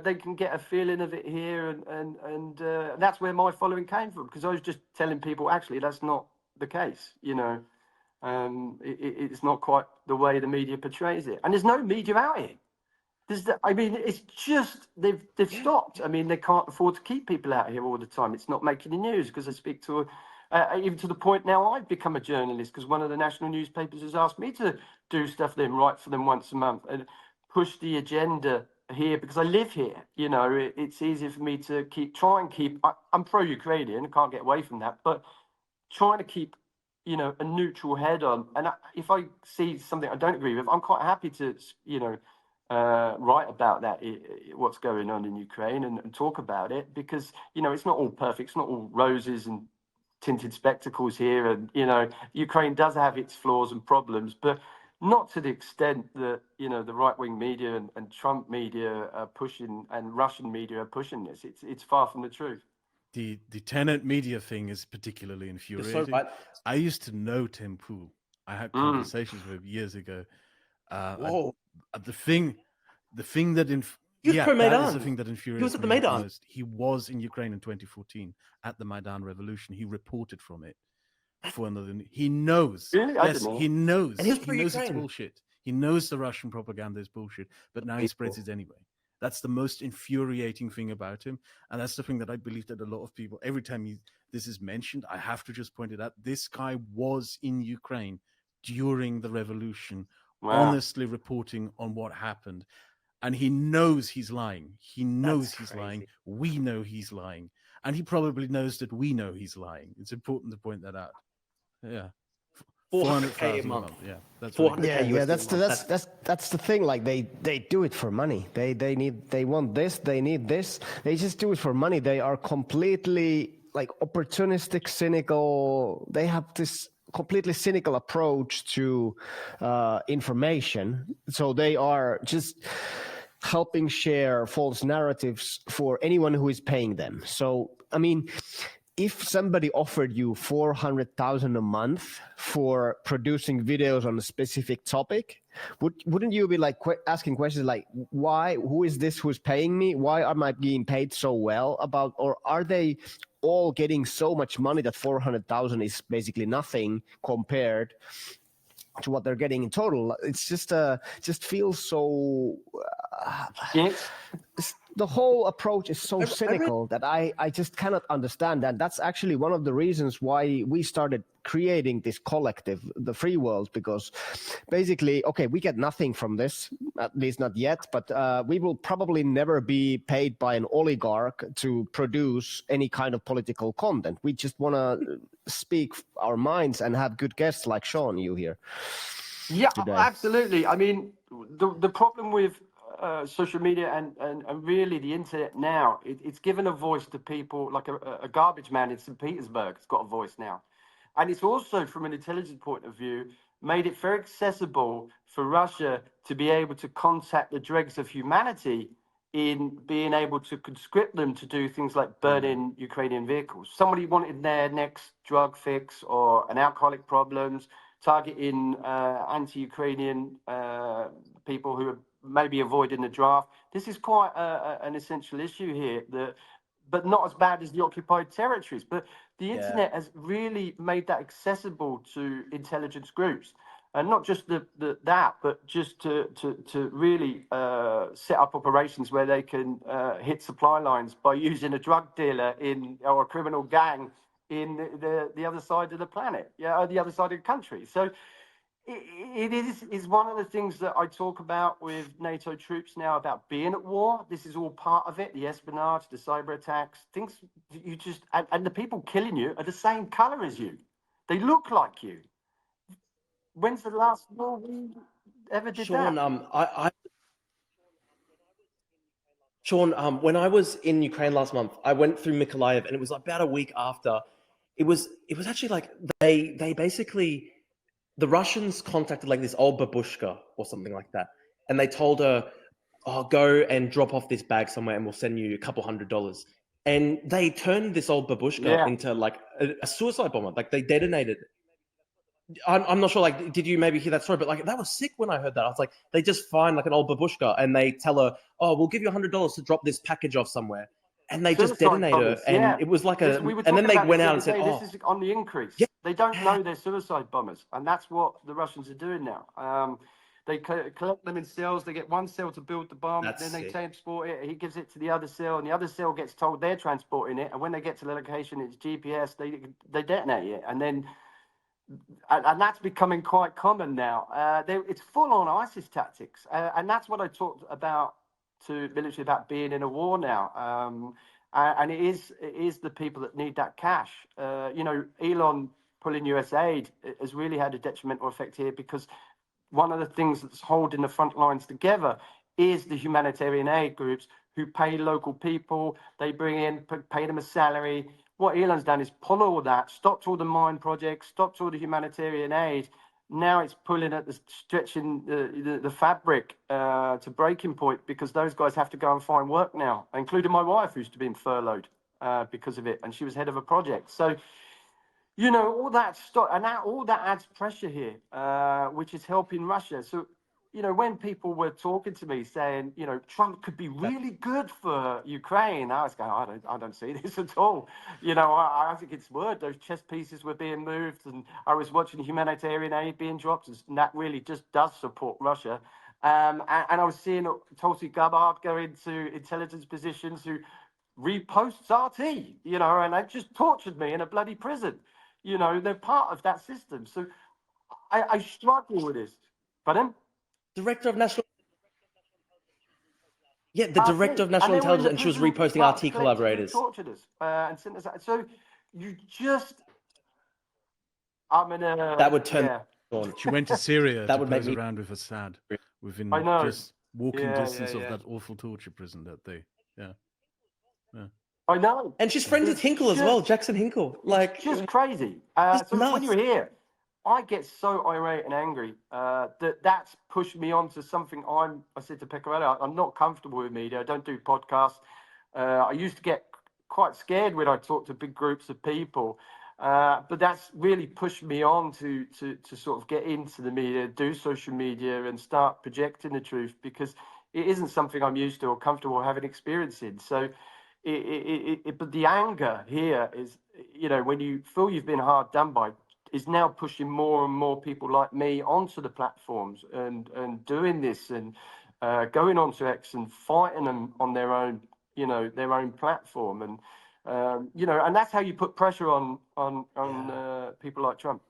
they can get a feeling of it here, and that's where my following came from, because I was just telling people actually that's not the case. It's not quite the way the media portrays it, and there's no media out here. I mean, it's just they've stopped. I mean, they can't afford to keep people out here all the time. It's not making the news because I speak to, even to the point now I've become a journalist because one of the national newspapers has asked me to do stuff for them, write for them once a month, and push the agenda here because I live here. You know, it's easier for me to try and keep. I'm pro-Ukrainian. I can't get away from that, but trying to keep, you know, a neutral head on. And if I see something I don't agree with, I'm quite happy to, you know, write about that, what's going on in Ukraine, and talk about it, because, you know, it's not all perfect. It's not all roses and tinted spectacles here. And, you know, Ukraine does have its flaws and problems, but not to the extent that, you know, the right-wing media and Trump media are pushing, and Russian media are pushing this. It's far from the truth. The tenant media thing is particularly infuriating. So right. I used to know Tim Pool. I had conversations with him years ago. Whoa. The thing that He was that pro-Maidan. is the thing that infuriates He was at the me Maidan. most. He was in Ukraine in 2014 at the Maidan Revolution. He reported from it for another. He knows. Really? Yes, he knows. And he was He knows it's pro-Ukraine. bullshit. He knows the Russian propaganda is bullshit, but now he spreads it anyway. That's the most infuriating thing about him. And that's the thing that I believe that a lot of people, every time this is mentioned, I have to just point it out. This guy was in Ukraine during the revolution, honestly reporting on what happened. And he knows he's lying. He knows he's lying. We know he's lying. And he probably knows that we know he's lying. It's important to point that out. Yeah. 400K a month. Yeah, that's 400K. Yeah, that's the thing. Like they do it for money. They want this. They need this. They just do it for money. They are completely like opportunistic, cynical. They have this completely cynical approach to information. So they are just helping share false narratives for anyone who is paying them. So I mean, if somebody offered you 400,000 a month for producing videos on a specific topic, wouldn't you be like asking questions like, why? Who is this who's paying me? Why am I being paid so well? Or are they all getting so much money that 400,000 is basically nothing compared to what they're getting in total? It's just feels so. The whole approach is so cynical that I just cannot understand that. That's actually one of the reasons why we started creating this collective, the Free World, because basically, okay, we get nothing from this, at least not yet, but we will probably never be paid by an oligarch to produce any kind of political content. We just want to speak our minds and have good guests like Shaun, you here. Yeah, today. Absolutely. I mean, the problem with social media and really the internet now, it's given a voice to people like a garbage man in St. Petersburg has got a voice now. And it's also, from an intelligence point of view, made it very accessible for Russia to be able to contact the dregs of humanity in being able to conscript them to do things like burning Ukrainian vehicles. Somebody wanted their next drug fix or an alcoholic problems, targeting anti-Ukrainian people who are maybe avoiding the draft. This is quite an essential issue here, but not as bad as the occupied territories. But the internet has really made that accessible to intelligence groups, and not just that, but just to really set up operations where they can hit supply lines by using a drug dealer or a criminal gang in the other side of the planet, or the other side of the country. So it is one of the things that I talk about with NATO troops now, about being at war. This is all part of it. The espionage, the cyber attacks, things you just, and the people killing you are the same color as you. They look like you. When's the last war we ever did Shaun, that? Shaun, when I was in Ukraine last month, I went through Mykolaiv, and it was about a week after. It was actually like they basically, the Russians contacted like this old babushka or something like that, and they told her, "Oh, go and drop off this bag somewhere, and we'll send you a couple $100." And they turned this old babushka into like a suicide bomber. Like they detonated. I'm not sure, like, did you maybe hear that story? But like, that was sick when I heard that. I was like, they just find like an old babushka and they tell her, "Oh, we'll give you $100 to drop this package off somewhere." And they just detonate her. And it was like and then they went out and said, "Oh, this is on the increase." Yeah. They don't know they're suicide bombers. And that's what the Russians are doing now. They collect them in cells. They get one cell to build the bomb. That's then they sick. transport it. He gives it to the other cell, and the other cell gets told they're transporting it. And when they get to the location, it's GPS. They detonate it, and then and that's becoming quite common now. It's full on ISIS tactics, and that's what I talked about to military about being in a war now. And it is the people that need that cash. Elon pulling US aid has really had a detrimental effect here, because one of the things that's holding the front lines together is the humanitarian aid groups who pay local people. They bring in, pay them a salary. What Elon's done is pull all that, stopped all the mine projects, stopped all the humanitarian aid. Now it's pulling at stretching the fabric to breaking point, because those guys have to go and find work now, including my wife, who's been furloughed because of it, and she was head of a project. So, all that stuff, and all that adds pressure here, which is helping Russia. So, when people were talking to me saying, Trump could be really good for Ukraine, I was going, I don't see this at all. I think it's word. Those chess pieces were being moved, and I was watching humanitarian aid being dropped, and that really just does support Russia. And I was seeing Tulsi Gabbard go into intelligence positions who reposts RT, and they just tortured me in a bloody prison. They're part of that system. So I struggle with this. Pardon? Director of National. Yeah, the Director of National Intelligence, and she was reposting RT collaborators. Tortured us and sent us out. So you just, I'm in a. That would turn. Yeah. She went to Syria That to would make pose me around with Assad within I know. just walking distance yeah. of that awful torture prison that they. Yeah. I know. And she's friends with Hinkle as well, Jackson Hinkle. Like, It's just crazy. So when you're here, I get so irate and angry that's pushed me on to something. I said to Pekka earlier, I'm not comfortable with media. I don't do podcasts. I used to get quite scared when I talk to big groups of people. But that's really pushed me on to sort of get into the media, do social media, and start projecting the truth, because it isn't something I'm used to or comfortable having experience in. So, but the anger here is, when you feel you've been hard done by, is now pushing more and more people like me onto the platforms and doing this and going onto X and fighting them on their own, their own platform. And and that's how you put pressure on people like Trump.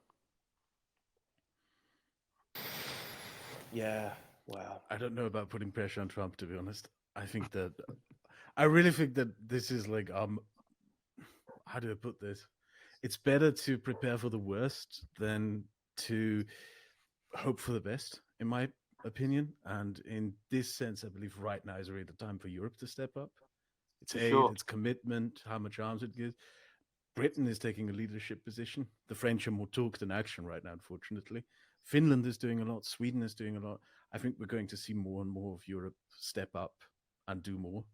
yeah, wow. I don't know about putting pressure on Trump, to be honest. I really think that this is like, how do I put this? It's better to prepare for the worst than to hope for the best, in my opinion. And in this sense, I believe right now is really the time for Europe to step up. It's aid, it's commitment, how much arms it gives. Britain is taking a leadership position. The French are more talk than action right now, unfortunately. Finland is doing a lot. Sweden is doing a lot. I think we're going to see more and more of Europe step up and do more,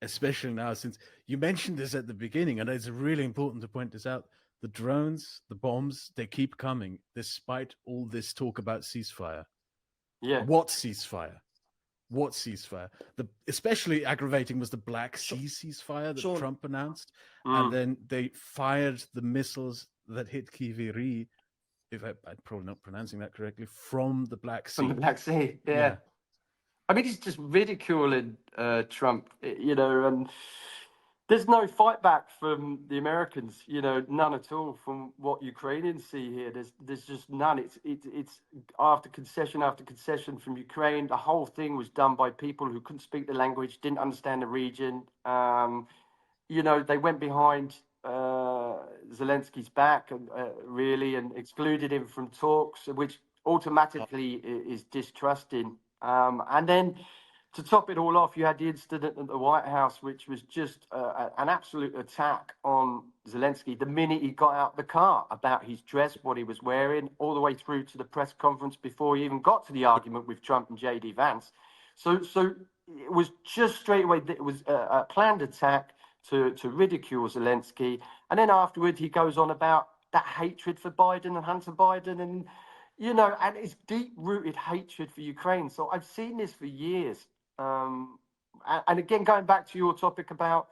especially now, since you mentioned this at the beginning, and it's really important to point this out. The drones, the bombs, they keep coming despite all this talk about ceasefire. Yeah. What ceasefire? What ceasefire? Especially aggravating was the Black Sea ceasefire that Trump announced. And then they fired the missiles that hit Kiviri, if I'm probably not pronouncing that correctly, from the Black Sea. From the Black Sea, yeah. I mean, he's just ridiculing Trump, and there's no fight back from the Americans, none at all from what Ukrainians see here. There's just none. It's after concession from Ukraine. The whole thing was done by people who couldn't speak the language, didn't understand the region. They went behind Zelensky's back and and excluded him from talks, which automatically is distrusting. And then to top it all off, you had the incident at the White House, which was just an absolute attack on Zelensky the minute he got out the car, about his dress, what he was wearing, all the way through to the press conference before he even got to the argument with Trump and J.D. Vance. So it was just straight away, it was a planned attack to ridicule Zelensky. And then afterward, he goes on about that hatred for Biden and Hunter Biden and it's deep-rooted hatred for Ukraine. So I've seen this for years. And again, going back to your topic about,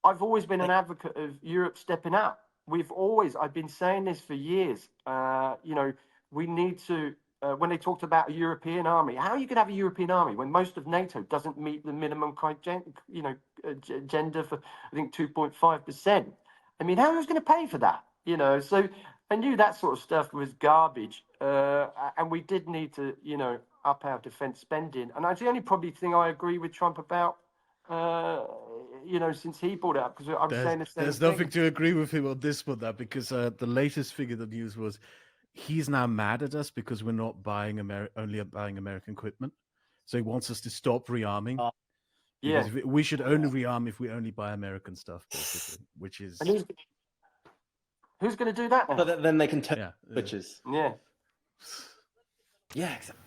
I've always been an advocate of Europe stepping up. I've been saying this for years. We need to when they talked about a European army. How are you going to have a European army when most of NATO doesn't meet the minimum gender for, I think, 2.5%? I mean, who's going to pay for that? So I knew that sort of stuff was garbage, and we did need to, up our defence spending. And that's the only probably thing I agree with Trump about, since he brought it up, because I was saying the same There's thing. nothing to agree with him on this one, that because the latest figure of the news was he's now mad at us because we're not buying only buying American equipment. So he wants us to stop rearming. Yeah. Because we should only rearm if we only buy American stuff, basically, which is... And who's going to do that now? So that then they can turn switches. Yeah. Yeah, exactly.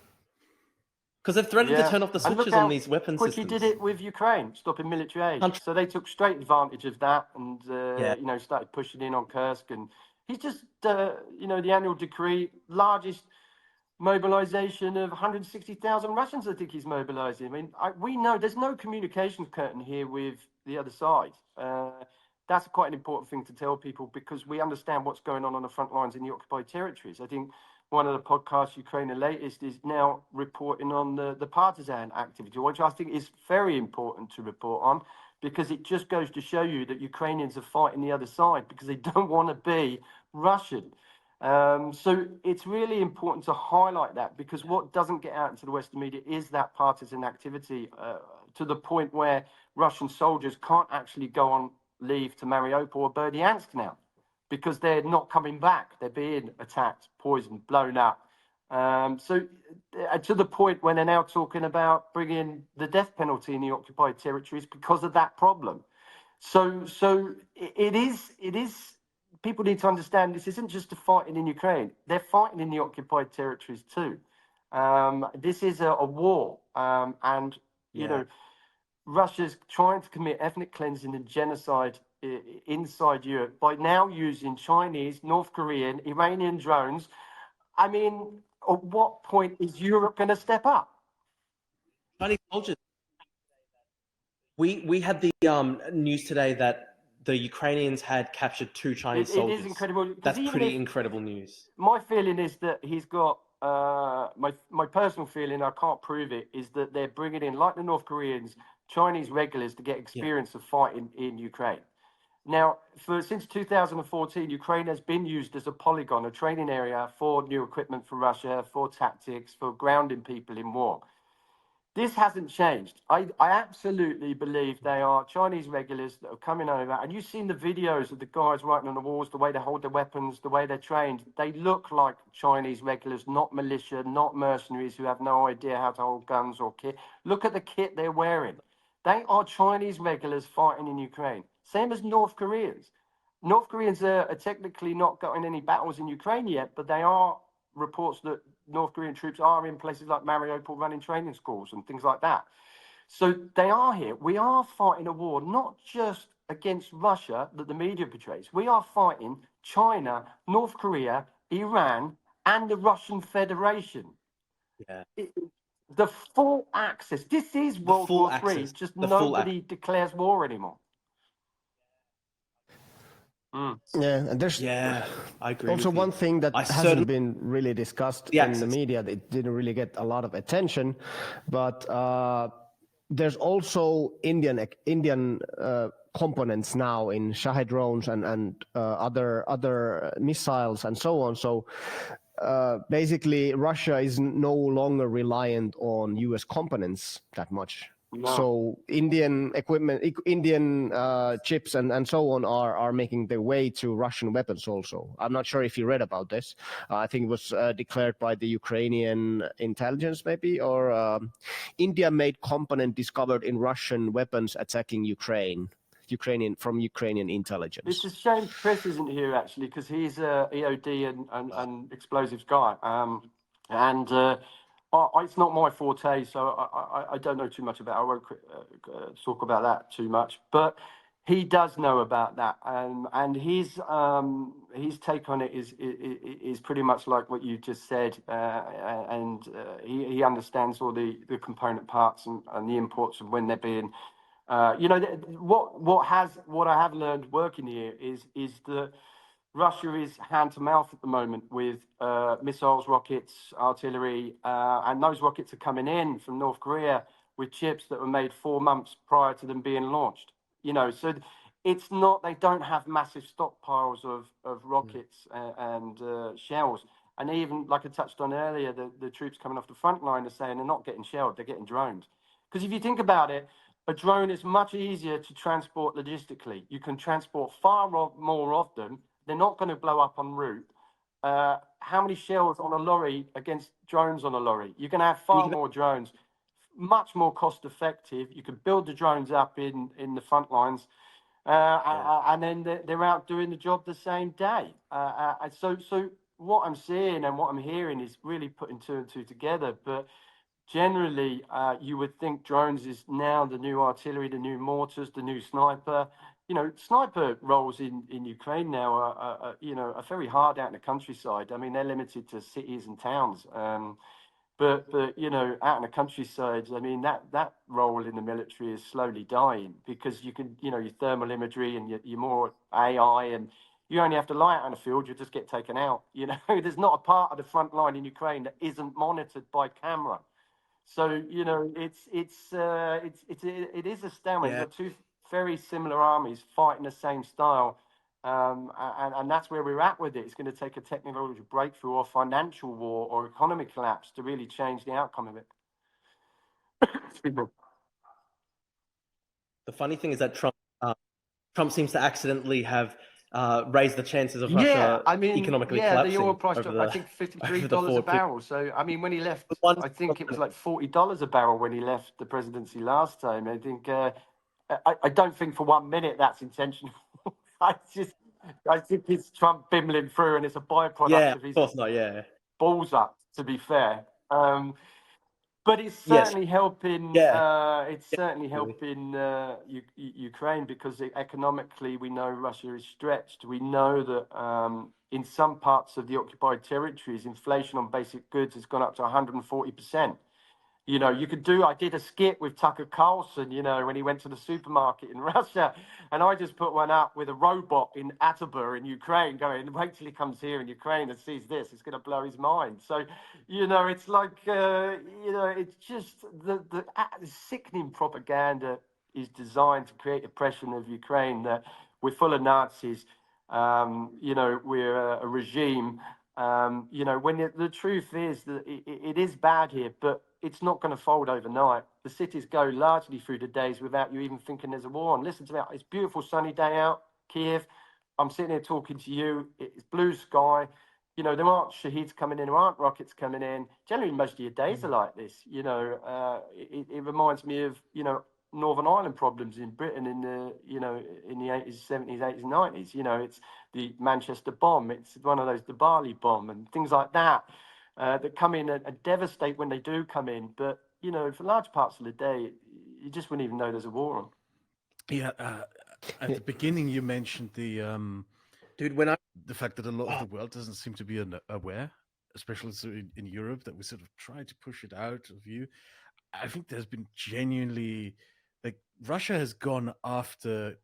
Because they've threatened to turn off the switches on these weapon systems. He did it with Ukraine, stopping military aid. So they took straight advantage of that and, started pushing in on Kursk. And he's just, the annual decree, largest mobilization of 160,000 Russians, I think he's mobilizing. I mean, we know there's no communications curtain here with the other side. That's quite an important thing to tell people, because we understand what's going on the front lines in the occupied territories. I think one of the podcasts, Ukraine Latest, is now reporting on the partisan activity, which I think is very important to report on, because it just goes to show you that Ukrainians are fighting the other side because they don't want to be Russian. So it's really important to highlight that, because what doesn't get out into the Western media is that partisan activity, to the point where Russian soldiers can't actually go on leave to Mariupol or Berdyansk now, because they're not coming back. They're being attacked, poisoned, blown up. So to the point when they're now talking about bringing the death penalty in the occupied territories because of that problem. So it is. People need to understand this isn't just a fighting in Ukraine. They're fighting in the occupied territories too. This is a war, and Russia's trying to commit ethnic cleansing and genocide inside Europe by now using Chinese, North Korean, Iranian drones. I mean, at what point is Europe going to step up? Chinese soldiers. We had the news today that the Ukrainians had captured 2 Chinese soldiers. It is incredible. That's pretty incredible news. My feeling is that he's got, my personal feeling, I can't prove it, is that they're bringing in, like the North Koreans, Chinese regulars to get experience of fighting in Ukraine. Now, since 2014, Ukraine has been used as a polygon, a training area for new equipment for Russia, for tactics, for grounding people in war. This hasn't changed. I absolutely believe they are Chinese regulars that are coming over. And you've seen the videos of the guys writing on the walls, the way they hold their weapons, the way they're trained. They look like Chinese regulars, not militia, not mercenaries who have no idea how to hold guns or kit. Look at the kit they're wearing. They are Chinese regulars fighting in Ukraine. Same as North Koreans. North Koreans are technically not gotten any battles in Ukraine yet, but they are reports that North Korean troops are in places like Mariupol running training schools and things like that. So they are here. We are fighting a war, not just against Russia that the media portrays. We are fighting China, North Korea, Iran, and the Russian Federation. Yeah. The full axis. This is World War III. Just nobody declares war anymore. Yeah, and there's I agree. Also, one thing that hasn't been really discussed in the media, it didn't really get a lot of attention, but there's also Indian components now in Shahed drones and other missiles and so on. So basically, Russia is no longer reliant on US components that much. No. So Indian equipment, Indian chips and so on are making their way to Russian weapons also. I'm not sure if you read about this. I think it was declared by the Ukrainian intelligence maybe, or India-made component discovered in Russian weapons attacking Ukrainian intelligence. It's a shame Chris isn't here actually, because he's a EOD and explosives guy. It's not my forte, so I don't know too much about it. I won't talk about that too much. But he does know about that, and his take on it is pretty much like what you just said, and he understands all the component parts and the imports and when they're being. What I have learned working here is that Russia is hand to mouth at the moment with missiles, rockets, artillery, and those rockets are coming in from North Korea with chips that were made 4 months prior to them being launched. You know, so it's not, they don't have massive stockpiles of rockets and shells. And even, like I touched on earlier, the troops coming off the front line are saying they're not getting shelled, they're getting droned. Because if you think about it, a drone is much easier to transport logistically. You can transport far more of them. They're not going to blow up en route. How many shells on a lorry against drones on a lorry? You're going to have far more drones, much more cost effective. You can build the drones up in the front lines, and then they're out doing the job the same day. So what I'm seeing and what I'm hearing is really putting 2 and 2 together. But generally, you would think drones is now the new artillery, the new mortars, the new sniper. You know, sniper roles in Ukraine now are very hard out in the countryside. I mean, they're limited to cities and towns. But you know, out in the countryside, I mean, that role in the military is slowly dying because you can, you know, your thermal imagery and your more AI, and you only have to lie out on the field, you just get taken out. You know, there's not a part of the front line in Ukraine that isn't monitored by camera. So, you know, it is astounding. Yeah. You've got 2 very similar armies fighting the same style. And that's where we're at with it. It's going to take a technological breakthrough or financial war or economic collapse to really change the outcome of it. The funny thing is that Trump seems to accidentally have raised the chances of Russia economically collapsing. The oil price dropped, I think, $53 a barrel. So, I mean, when he left, I think it was like $40 a barrel when he left the presidency last time. I think, I don't think for 1 minute that's intentional. I think it's Trump bimbling through, and it's a byproduct of his balls up, to be fair. But it's certainly helping. It's certainly helping Ukraine because economically, we know Russia is stretched. We know that in some parts of the occupied territories, inflation on basic goods has gone up to 140%. You know, I did a skit with Tucker Carlson, you know, when he went to the supermarket in Russia, and I just put one up with a robot in Atiba in Ukraine going, wait till he comes here in Ukraine and sees this, it's going to blow his mind. So, you know, it's like, you know, it's just the sickening propaganda is designed to create oppression of Ukraine, that we're full of Nazis, you know, we're a regime. You know, when the truth is that it is bad here, but it's not going to fold overnight. The cities go largely through the days without you even thinking there's a war on. Listen to that. It's a beautiful sunny day out, Kiev. I'm sitting here talking to you. It's blue sky. You know, there aren't shaheeds coming in, there aren't rockets coming in. Generally, most of your days are like this. You know, it reminds me of, you know, Northern Ireland problems in Britain in the, you know, in the 80s, 70s, 80s, 90s. You know, it's the Manchester bomb. It's one of those, the Bali bomb and things like that. That come in and devastate when they do come in. But, you know, for large parts of the day, you just wouldn't even know there's a war on. Yeah, at the beginning, you mentioned the fact that a lot of the world doesn't seem to be aware, especially in Europe, that we sort of try to push it out of view. I think there's been genuinely, like, Russia has gone after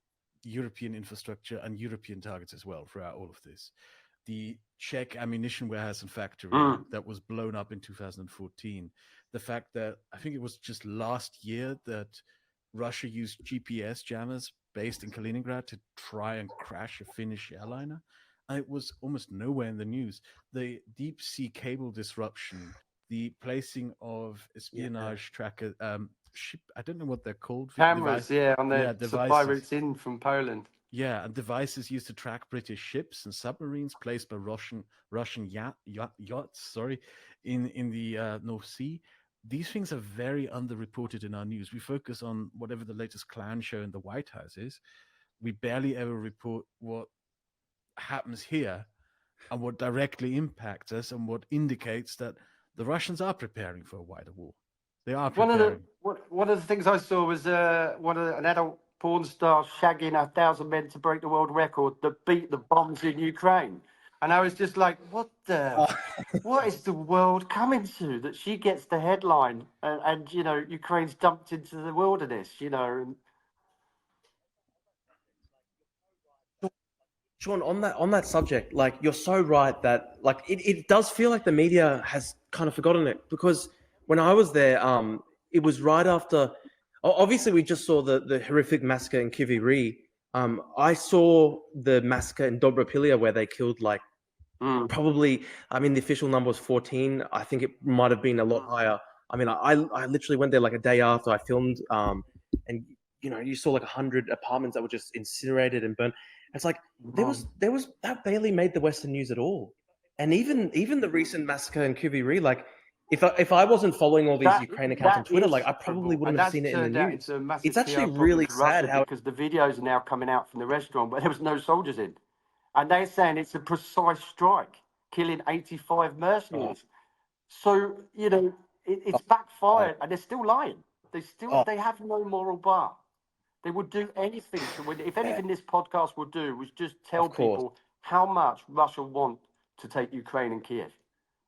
European infrastructure and European targets as well throughout all of this. The Czech ammunition warehouse and factory that was blown up in 2014. The fact that I think it was just last year that Russia used GPS jammers based in Kaliningrad to try and crash a Finnish airliner. And it was almost nowhere in the news. The deep sea cable disruption, the placing of espionage tracker ship, I don't know what they're called. Cameras, on the supply routes in from Poland. Yeah, and devices used to track British ships and submarines placed by Russian yachts, in the North Sea. These things are very underreported in our news. We focus on whatever the latest clown show in the White House is. We barely ever report what happens here and what directly impacts us and what indicates that the Russians are preparing for a wider war. They are preparing. One of the things I saw was an adult porn star shagging 1,000 men to break the world record that beat the bombs in Ukraine. And I was just like, what is the world coming to, that she gets the headline and you know, Ukraine's dumped into the wilderness, you know. Sean, on that subject, like you're so right that like it does feel like the media has kind of forgotten it, because when I was there, it was right after. Obviously, we just saw the horrific massacre in Kiviri. I saw the massacre in Dobropilia where they killed like probably. I mean, the official number was 14. I think it might have been a lot higher. I mean, I literally went there like a day after I filmed, and you saw like 100 apartments that were just incinerated and burnt. It's like there was that barely made the Western news at all. And even the recent massacre in Kiviri, like if I wasn't following all these Ukraine accounts on Twitter, like I probably wouldn't have seen it in the news. It's actually really sad how, because the videos are now coming out from the restaurant where there was no soldiers in, and they're saying it's a precise strike, killing 85 mercenaries. So it's backfired, and they're still lying. They have no moral bar. They would do anything to win. If anything, this podcast will do was just tell people how much Russia want to take Ukraine and Kiev.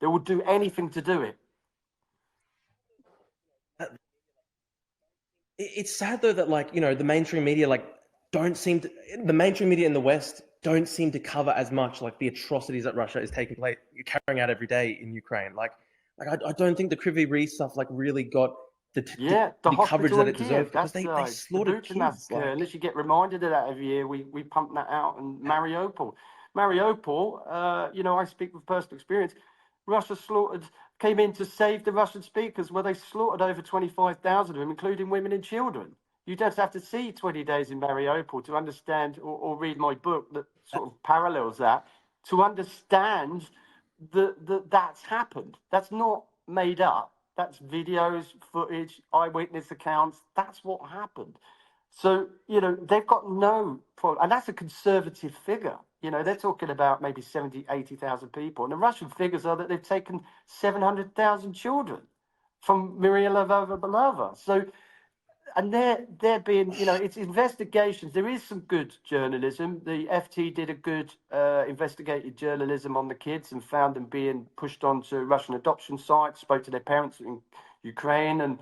They will do anything to do it. It's sad though that the mainstream media the mainstream media in the West don't seem to cover as much like the atrocities that Russia is carrying out every day in Ukraine. I don't think the Kiviri stuff really got the coverage that it deserved, because they slaughtered kids. Massacre, unless you get reminded of that every year, we pump that out. And Mariupol, I speak with personal experience. Russia came in to save the Russian speakers, where they slaughtered over 25,000 of them, including women and children. You don't have to see 20 Days in Mariupol to understand, or read my book that sort of parallels that, to understand that's happened. That's not made up. That's videos, footage, eyewitness accounts. That's what happened. So, they've got no problem. And that's a conservative figure. They're talking about maybe 70, 80,000 people. And the Russian figures are that they've taken 700,000 children from Mariupol. So, and they're being, it's investigations. There is some good journalism. The FT did a good investigative journalism on the kids and found them being pushed onto Russian adoption sites, spoke to their parents in Ukraine. And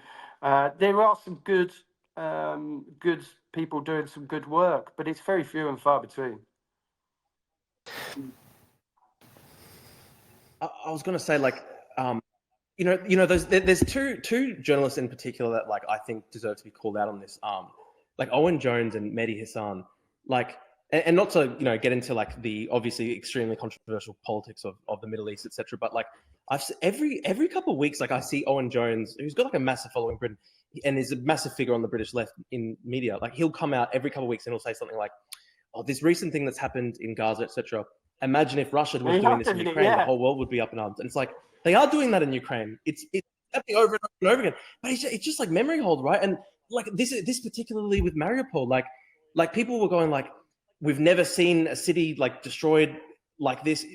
there are some good people doing some good work, but it's very few and far between. I was going to say, there's two journalists in particular that I think deserve to be called out on this. Owen Jones and Mehdi Hassan. And not to get into the obviously extremely controversial politics of the Middle East, etc. But every couple of weeks, I see Owen Jones, who's got a massive following in Britain, and is a massive figure on the British left in media. He'll come out every couple of weeks and he'll say something like, "Oh, this recent thing that's happened in Gaza, etc. Imagine if Russia was doing this in Ukraine, the whole world would be up in arms." And it's they are doing that in Ukraine. It's happening over and over and over again. But it's just memory hold, right? And this particularly with Mariupol, people were going we've never seen a city destroyed like this.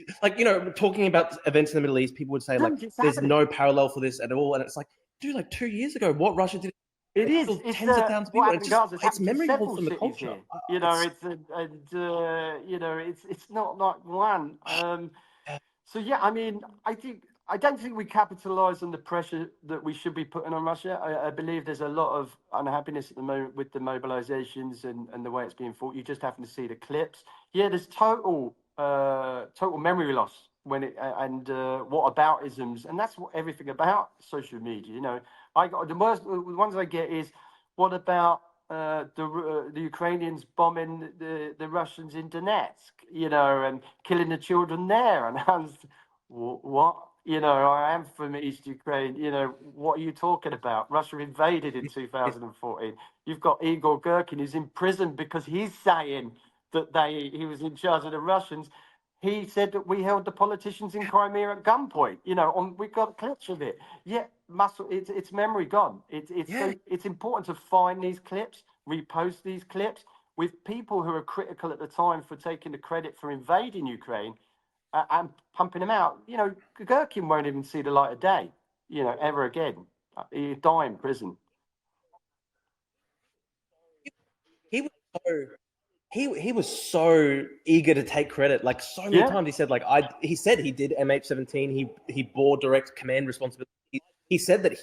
Talking about events in the Middle East, people would say there's no parallel for this at all. And it's dude, 2 years ago, what Russia did. It's tens of thousands of people. It's memory hold from the culture. It's not one. So yeah, I don't think we capitalise on the pressure that we should be putting on Russia. I believe there's a lot of unhappiness at the moment with the mobilizations and the way it's being fought. You just happen to see the clips. Yeah, there's total memory loss when it whataboutisms, and that's what everything about social media. I got the ones I get is, what about the Ukrainians bombing the Russians in Donetsk, and killing the children there? And I was, what? I am from East Ukraine. What are you talking about? Russia invaded in 2014. You've got Igor Girkin, who's in prison because he's saying that he was in charge of the Russians. He said that we held the politicians in Crimea at gunpoint. We've got clips of it. Yeah, it's memory gone. It's important to find these clips, repost these clips with people who are critical at the time for taking the credit for invading Ukraine and pumping them out. Gherkin won't even see the light of day, ever again. He'll die in prison. He was so eager to take credit. So many times he said he said he did MH17. He bore direct command responsibility. He said that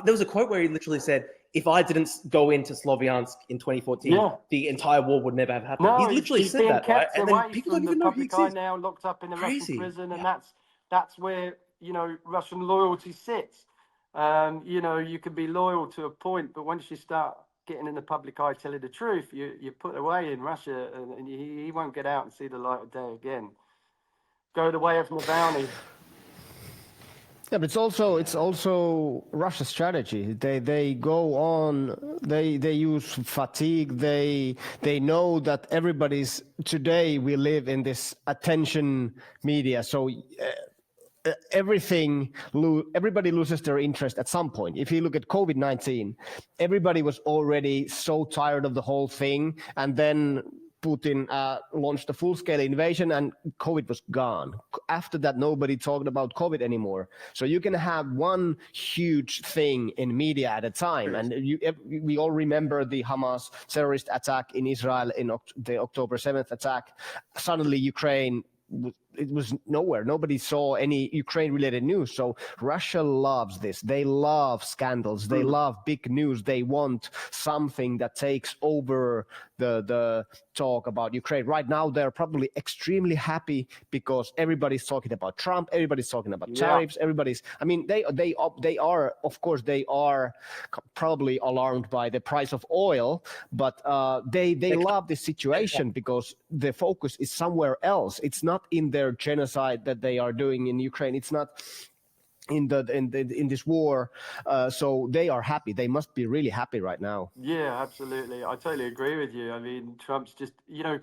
there was a quote where he literally said, "If I didn't go into Sloviansk in 2014, the entire war would never have happened." No, he literally he's said being that, right? kept And then away people from don't the even know he public eye exists. now, locked up in a Crazy. Russian prison, and Yeah. that's where, you know, Russian loyalty sits. You know, you can be loyal to a point, but once you start getting in the public eye telling the truth, you're put away in Russia, and he won't get out and see the light of day again. Go the way of Navalny. Yeah, but it's also Russia's strategy. They go on. They use fatigue. They know that everybody's today. We live in this attention media, so. Everybody loses their interest at some point. If you look at COVID-19, everybody was already so tired of the whole thing, and then Putin launched a full-scale invasion and COVID was gone. After that, nobody talked about COVID anymore. So you can have one huge thing in media at a time. And we all remember the Hamas terrorist attack in Israel, in the October 7th attack. Suddenly Ukraine, it was nowhere. Nobody saw any Ukraine-related news. So Russia loves this. They love scandals. They love big news. They want something that takes over the talk about Ukraine. Right now, they're probably extremely happy because everybody's talking about Trump. Everybody's talking about tariffs. Everybody's. I mean, they are, of course, they are probably alarmed by the price of oil, but they love this situation because the focus is somewhere else. It's not in their genocide that they are doing in Ukraine. It's not in this war. So they are happy. They must be really happy right now. Yeah, absolutely. I totally agree with you. I mean, Trump's just, you know,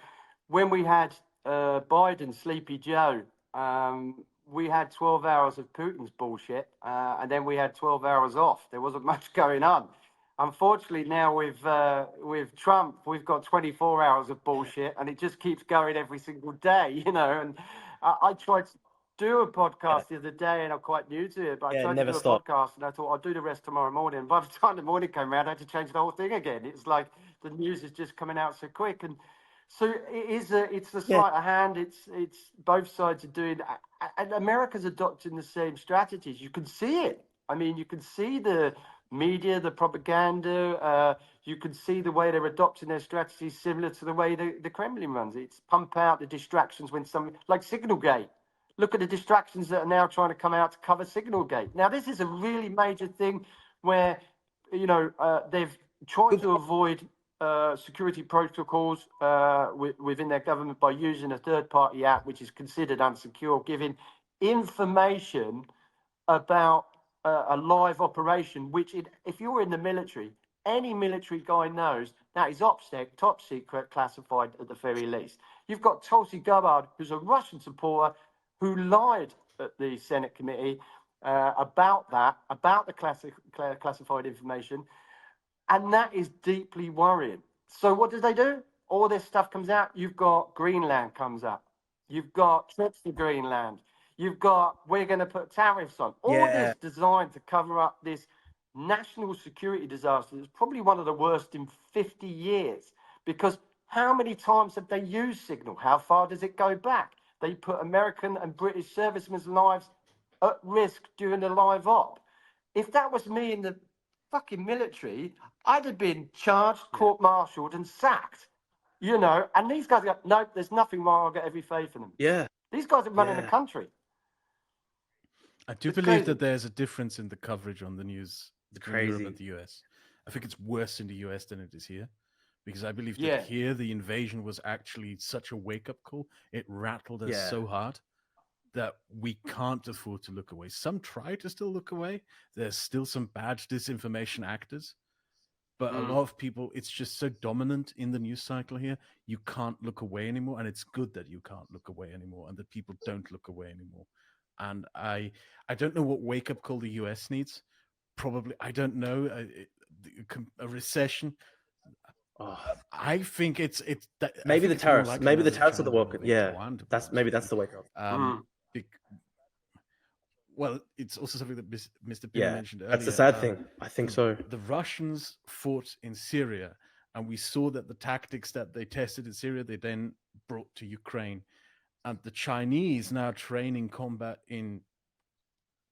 when we had Biden, Sleepy Joe, we had 12 hours of Putin's bullshit, and then we had 12 hours off. There wasn't much going on. Unfortunately, now with Trump, we've got 24 hours of bullshit, and it just keeps going every single day, you know. And I tried to do a podcast the other day, and I'm quite new to it, but I tried to do a podcast, and I thought I'll do the rest tomorrow morning. And by the time the morning came around, I had to change the whole thing again. It's like the news is just coming out so quick, and so it's the sleight of hand. It's both sides are doing, and America's adopting the same strategies. You can see it. I mean, you can see the media, the propaganda. You can see the way they're adopting their strategies, similar to the way the Kremlin runs it. It's pump out the distractions when some, like Signalgate. Look at the distractions that are now trying to come out to cover Signalgate. Now, this is a really major thing where, you know, they've tried to avoid security protocols within their government by using a third-party app, which is considered unsecure, giving information about a live operation, which if you're in the military, any military guy knows that is OPSEC, top secret, classified at the very least. You've got Tulsi Gabbard, who's a Russian supporter, who lied at the Senate committee about the classified information. And that is deeply worrying. So what do? All this stuff comes out. You've got Greenland comes up. You've got trips to Greenland. You've got, we're going to put tariffs on. All this designed to cover up this national security disaster. It's probably one of the worst in 50 years. Because how many times have they used Signal? How far does it go back? They put American and British servicemen's lives at risk during the live op. If that was me in the fucking military, I'd have been charged, court-martialed, and sacked. You know, and these guys go, no, there's nothing wrong. I'll get every faith in them. Yeah. These guys are running the country. I do believe that there's a difference in the coverage on the news between Europe and the US. I think it's worse in the US than it is here. Because I believe that here the invasion was actually such a wake-up call. It rattled us so hard that we can't afford to look away. Some try to still look away. There's still some bad disinformation actors. But a lot of people, it's just so dominant in the news cycle here, you can't look away anymore. And it's good that you can't look away anymore and that people don't look away anymore. And I don't know what wake-up call the US needs. Probably, I don't know, a recession. I think it's maybe the tariffs. Like maybe the tariffs are the welcome. Yeah, that's the wake up. Well, it's also something that Mr. Pinner mentioned earlier. That's the sad thing. I think so. The Russians fought in Syria, and we saw that the tactics that they tested in Syria, they then brought to Ukraine. And the Chinese now training combat in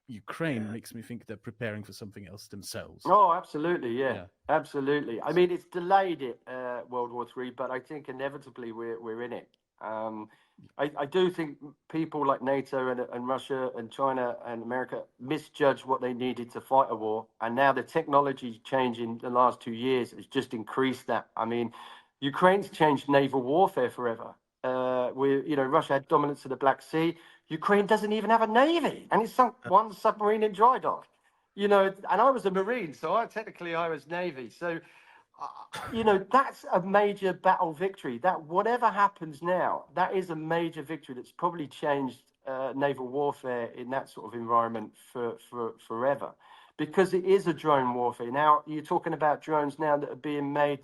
Ukraine makes me think they're preparing for something else themselves. Oh, absolutely, yeah. Absolutely. I mean, it's delayed it, World War III, but I think inevitably we're in it. I do think people like NATO and Russia and China and America misjudged what they needed to fight a war, and now the technology change in the last 2 years has just increased that. I mean, Ukraine's changed naval warfare forever. Russia had dominance of the Black Sea. Ukraine doesn't even have a navy, and it's sunk one submarine in dry dock. And I was a Marine, so I was Navy. So, that's a major battle victory. That whatever happens now, that is a major victory that's probably changed naval warfare in that sort of environment for forever, because it is a drone warfare. Now, you're talking about drones now that are being made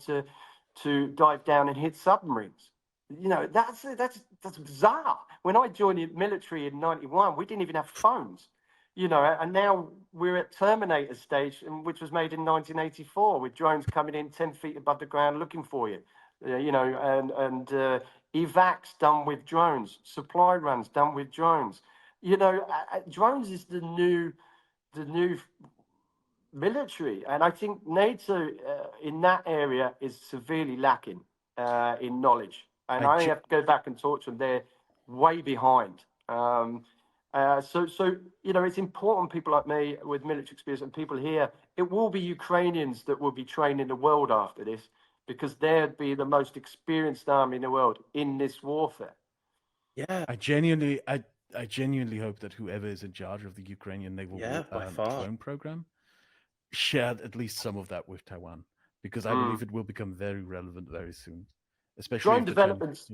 to dive down and hit submarines. That's bizarre. When I joined the military in '91, we didn't even have phones, and now we're at Terminator stage, which was made in 1984, with drones coming in 10 feet above the ground looking for you, and evacs done with drones, supply runs done with drones. Drones is the new military, and I think NATO in that area is severely lacking in knowledge. And I have to go back and talk to them. They're way behind. So it's important people like me with military experience and people here, it will be Ukrainians that will be training the world after this, because they'd be the most experienced army in the world in this warfare. Yeah. I genuinely hope that whoever is in charge of the Ukrainian naval drone program shared at least some of that with Taiwan, because I believe it will become very relevant very soon. Especially drone developments.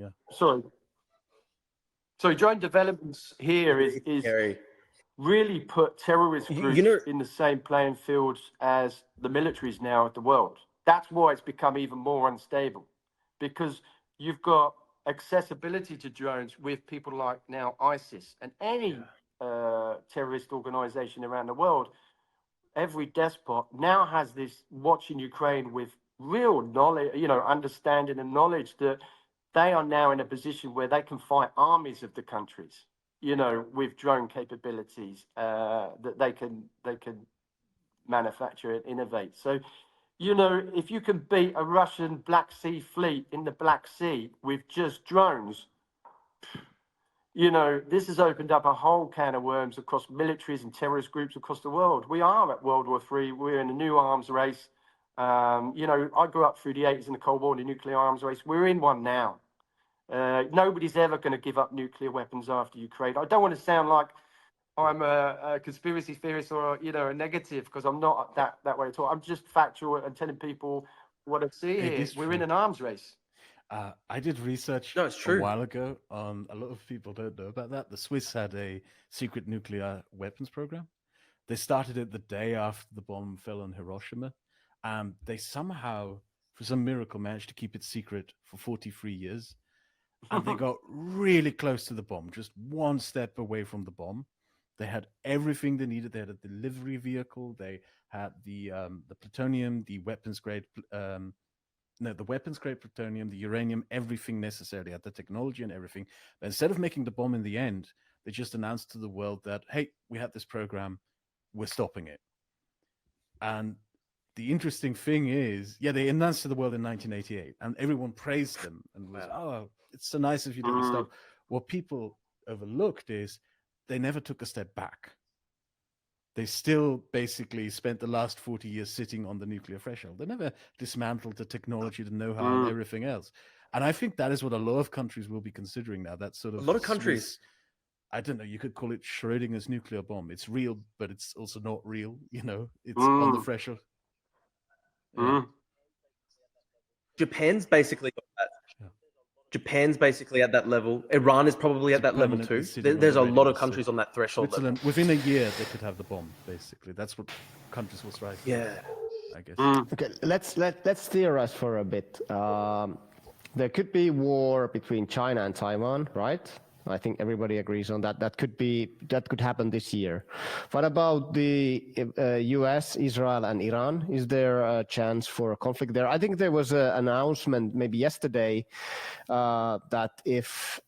Drone developments here is really put terrorist groups in the same playing field as the militaries now of the world. That's why it's become even more unstable, because you've got accessibility to drones with people like now ISIS and any terrorist organization around the world. Every despot now has this watching Ukraine with real knowledge, understanding and knowledge that they are now in a position where they can fight armies of the countries, with drone capabilities that they can manufacture and innovate. So, if you can beat a Russian Black Sea fleet in the Black Sea with just drones, this has opened up a whole can of worms across militaries and terrorist groups across the world. We are at World War III. We're in a new arms race. I grew up through the 80s in the Cold War, in the nuclear arms race. We're in one now. Nobody's ever going to give up nuclear weapons after Ukraine. I don't want to sound like I'm a conspiracy theorist or a negative, because I'm not that way at all. I'm just factual and telling people what I see here. We're in an arms race. I did research a while ago on, a lot of people don't know about that. The Swiss had a secret nuclear weapons program. They started it the day after the bomb fell on Hiroshima. And they somehow, for some miracle, managed to keep it secret for 43 years. And they got really close to the bomb, just one step away from the bomb. They had everything they needed. They had a delivery vehicle. They had the plutonium, the weapons grade plutonium, the uranium, everything necessary. They had the technology and everything. But instead of making the bomb in the end, they just announced to the world that, hey, we had this program, we're stopping it. And the interesting thing is, they announced to the world in 1988, and everyone praised them and was, it's so nice of you to stop. What people overlooked is they never took a step back. They still basically spent the last 40 years sitting on the nuclear threshold. They never dismantled the technology, the know-how, and everything else. And I think that is what a lot of countries will be considering now. That sort of a lot of countries. I don't know, you could call it Schrödinger's nuclear bomb. It's real, but it's also not real. It's on the threshold. Yeah. Japan's basically got that. Japan's basically at that level. Iran is probably at that level too. There's a lot of countries on that threshold. Switzerland, within a year, they could have the bomb. Basically, that's what countries will strive for. Yeah, I guess. Okay, let's theorize for a bit. There could be war between China and Taiwan, right? I think everybody agrees on that. That could happen this year. What about the US, Israel, and Iran? Is there a chance for a conflict there? I think there was an announcement maybe yesterday that if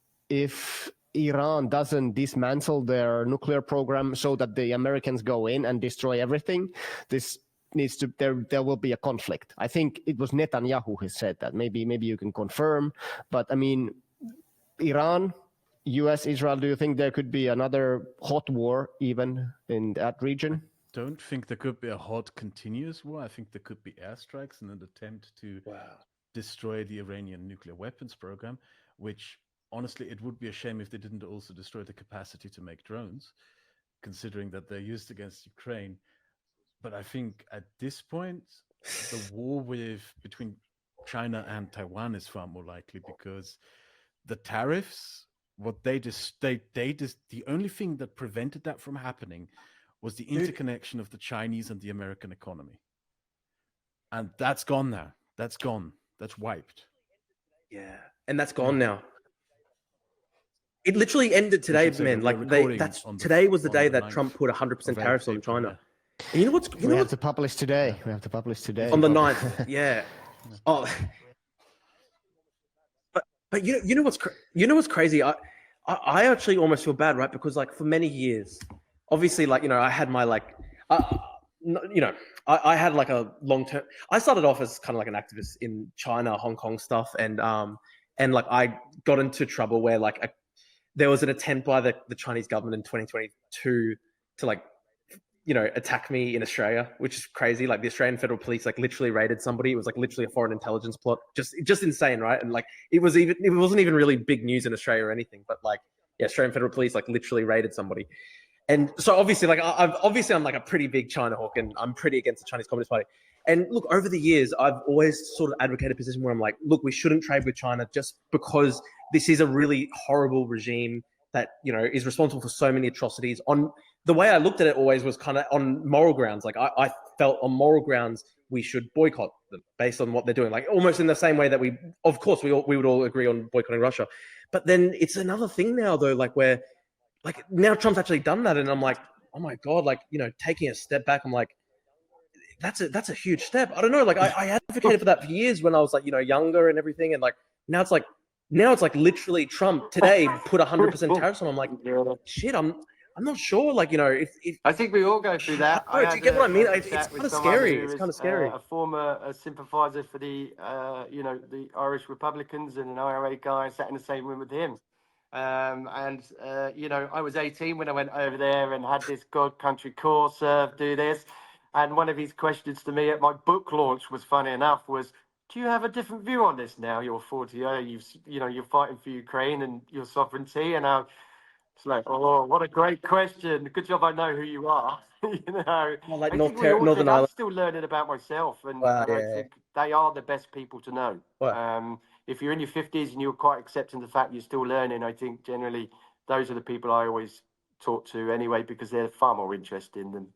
Iran doesn't dismantle their nuclear program so that the Americans go in and destroy everything, this needs to there will be a conflict. I think it was Netanyahu who said that. Maybe you can confirm, but I mean, Iran, US, Israel, do you think there could be another hot war even in that region? Don't think there could be a hot continuous war. I think there could be airstrikes in an attempt to destroy the Iranian nuclear weapons program, which honestly, it would be a shame if they didn't also destroy the capacity to make drones, considering that they're used against Ukraine. But I think at this point, the war between China and Taiwan is far more likely, because the tariffs, the only thing that prevented that from happening was the interconnection of the Chinese and the American economy. And that's gone now. That's gone. That's wiped. Yeah. And that's gone now. It literally ended today, man. Like today was the day that Trump put 100% tariffs on China. And you know what's we have to publish today. Yeah. We have to publish today on the 9th. Yeah. Oh. But you know what's crazy? I actually almost feel bad, right? Because like for many years, obviously, like, you know, I had my like, I had like a long term. I started off as kind of like an activist in China, Hong Kong stuff, and like I got into trouble where like there was an attempt by the Chinese government in 2022 to like, you know, attack me in Australia, which is crazy. Like the Australian Federal Police like literally raided somebody. It was like literally a foreign intelligence plot. Just insane, right? And like it wasn't even really big news in Australia or anything, but like, yeah, Australian Federal Police like literally raided somebody. And so obviously, like I'm like a pretty big China hawk, and I'm pretty against the Chinese Communist Party. And look, over the years, I've always sort of advocated a position where I'm like, look, we shouldn't trade with China just because this is a really horrible regime that, you know, is responsible for so many atrocities. On the way I looked at it always was kind of on moral grounds. Like I felt on moral grounds we should boycott them based on what they're doing. Like almost in the same way that we would all agree on boycotting Russia. But then it's another thing now though, like where like now Trump's actually done that, and I'm like, oh my God, like, you know, taking a step back, I'm like, that's a huge step. I don't know, like I advocated for that for years when I was like, you know, younger and everything, and like now it's like literally Trump today put 100% tariffs on. I'm like, shit, I'm not sure, like, you know, if I think we all go through that. Do you get what I mean? It's kind of scary. It's kind of scary. A former sympathizer for the you know, the Irish Republicans, and an IRA guy sat in the same room with him. You know, I was 18 when I went over there and had this God Country course, do this. And one of his questions to me at my book launch was, funny enough, was, do you have a different view on this now? You're 40, you're fighting for Ukraine and your sovereignty. And it's like, oh, what a great question. Good job I know who you are. You know, well, like Northern Ireland. I'm still learning about myself, and I think they are the best people to know. Wow. If you're in your 50s and you're quite accepting the fact you're still learning, I think generally those are the people I always talk to anyway, because they're far more interesting than,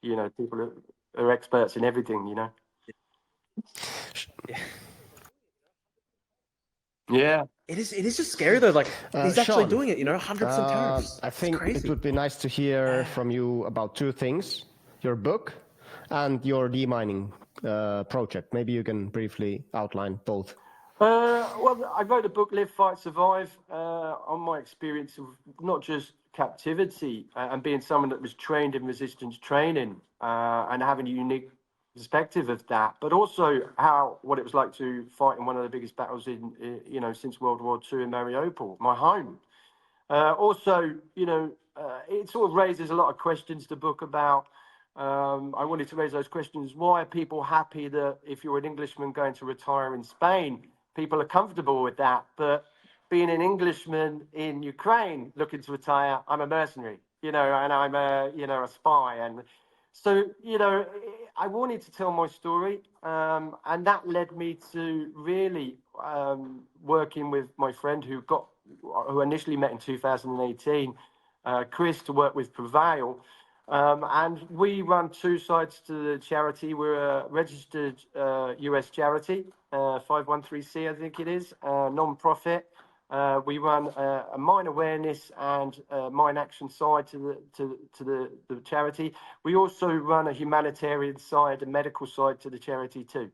you know, people who are experts in everything, you know. Yeah. It is just scary though. Like he's actually doing it, you know, 100% tariffs. I think it would be nice to hear from you about two things: your book and your demining project. Maybe you can briefly outline both. Well, I wrote a book, Live, Fight, Survive, on my experience of not just captivity and being someone that was trained in resistance training and having a unique perspective of that, but also what it was like to fight in one of the biggest battles in you know, since World War II in Mariupol, my home. Also, you know, it sort of raises a lot of questions, the book, about I wanted to raise those questions. Why are people happy that if you're an Englishman going to retire in Spain, people are comfortable with that, but being an Englishman in Ukraine looking to retire, I'm a mercenary, you know, and I'm a, you know, a spy. And so, you know, I wanted to tell my story, and that led me to really working with my friend who initially met in 2018, Chris, to work with Prevail. And we run two sides to the charity. We're a registered US charity, 513C, I think it is, non-profit. We run a mine awareness and mine action side to the charity. We also run a humanitarian side, a medical side to the charity too.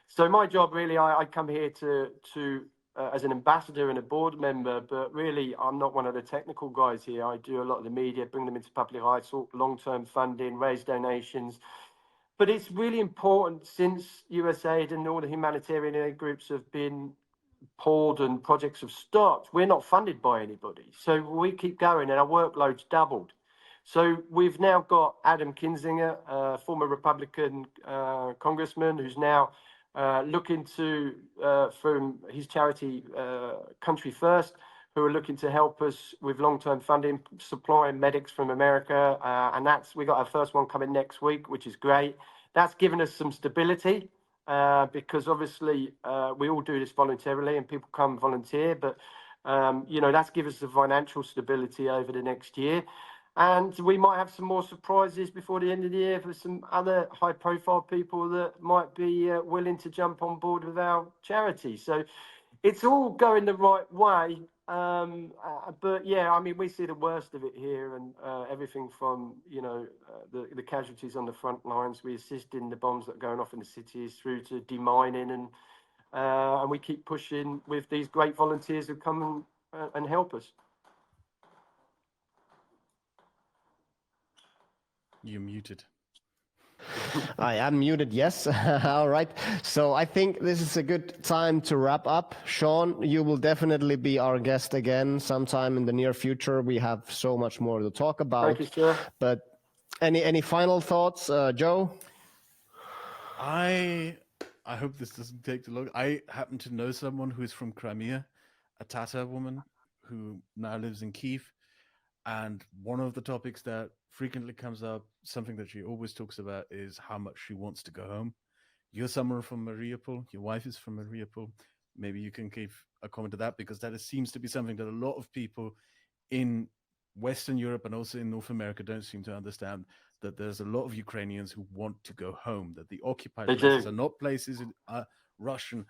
So my job really, I come here to as an ambassador and a board member, but really I'm not one of the technical guys here. I do a lot of the media, bring them into public eye, sort long-term funding, raise donations. But it's really important, since USAID and all the humanitarian aid groups have been pulled and projects have stopped, we're not funded by anybody. So we keep going and our workload's doubled. So we've now got Adam Kinzinger, a former Republican congressman, who's now looking to, from his charity Country First, who are looking to help us with long-term funding, supplying medics from America. And we got our first one coming next week, which is great. That's given us some stability because obviously we all do this voluntarily and people come volunteer, but that's given us the financial stability over the next year. And we might have some more surprises before the end of the year for some other high-profile people that might be willing to jump on board with our charity. So it's all going the right way. But yeah, I mean, we see the worst of it here, and everything from the casualties on the front lines. We assist in the bombs that are going off in the cities, through to demining, and we keep pushing with these great volunteers who come and help us. You're muted. I am muted, yes. All right. So I think this is a good time to wrap up. Shaun, you will definitely be our guest again sometime in the near future. We have so much more to talk about. Thank you, sir. But any final thoughts, Joe? I hope this doesn't take too long. I happen to know someone who is from Crimea, a Tatar woman who now lives in Kyiv. And one of the topics that frequently comes up, something that she always talks about, is how much she wants to go home. You're someone from Mariupol. Your wife is from Mariupol. Maybe you can give a comment to that, because that seems to be something that a lot of people in Western Europe and also in North America don't seem to understand, that there's a lot of Ukrainians who want to go home, that the occupied places are not places in Russian.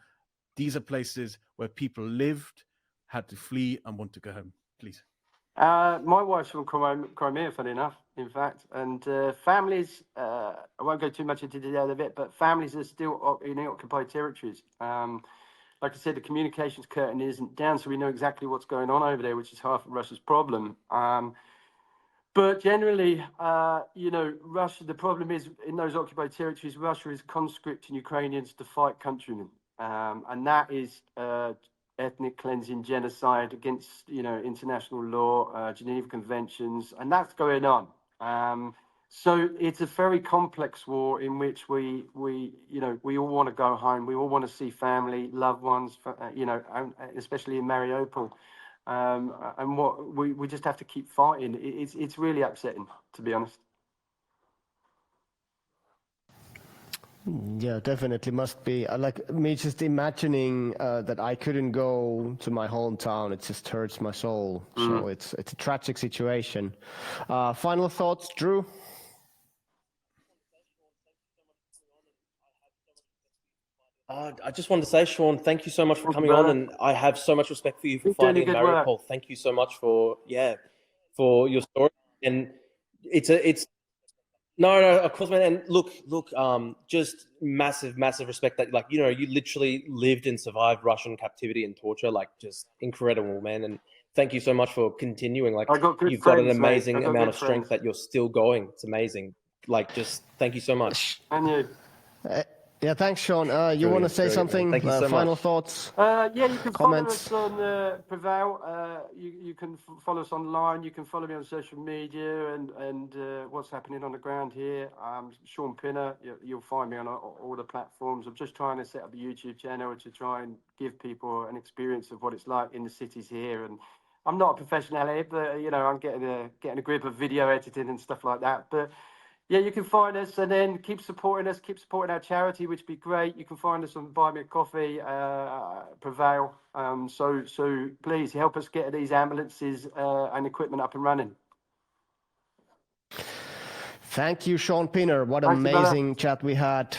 These are places where people lived, had to flee, and want to go home. Please. My wife's from Crimea, funny enough, in fact, and families, I won't go too much into the detail of it, but families are still in occupied territories. Like I said, the communications curtain isn't down, so we know exactly what's going on over there, which is half of Russia's problem. But generally, Russia, the problem is, in those occupied territories, Russia is conscripting Ukrainians to fight countrymen. And that is ethnic cleansing, genocide against, international law, Geneva Conventions, and that's going on. So it's a very complex war in which we all want to go home. We all want to see family, loved ones, especially in Mariupol. And what we just have to keep fighting. It's really upsetting, to be honest. Yeah, definitely must be. Like me just imagining that I couldn't go to my hometown, it just hurts my soul. So it's a tragic situation. Final thoughts, Drew? I just wanted to say, Shaun, thank you so much for coming on, and I have so much respect for you for fighting in Mariupol. Thank you so much for your story. And it's no, of course, man. And look, just massive respect that, you literally lived and survived Russian captivity and torture, just incredible, man. And thank you so much for continuing. You've got an amazing amount of strength that you're still going. It's amazing. Just thank you so much. And you. Yeah, thanks, Shaun. You want to say something? Thank you so final much. thoughts? You can comments? follow us on Prevail. You can follow us online. You can follow me on social media and what's happening on the ground here. Shaun Pinner. You'll find me on all the platforms. I'm just trying to set up a YouTube channel to try and give people an experience of what it's like in the cities here. And I'm not a professional here, but I'm getting a grip of video editing and stuff like that. But yeah, you can find us, and then keep supporting us, keep supporting our charity, which would be great. You can find us on Buy Me a Coffee, Prevail. So please help us get these ambulances and equipment up and running. Thank you, Shaun Pinner. What an amazing chat we had.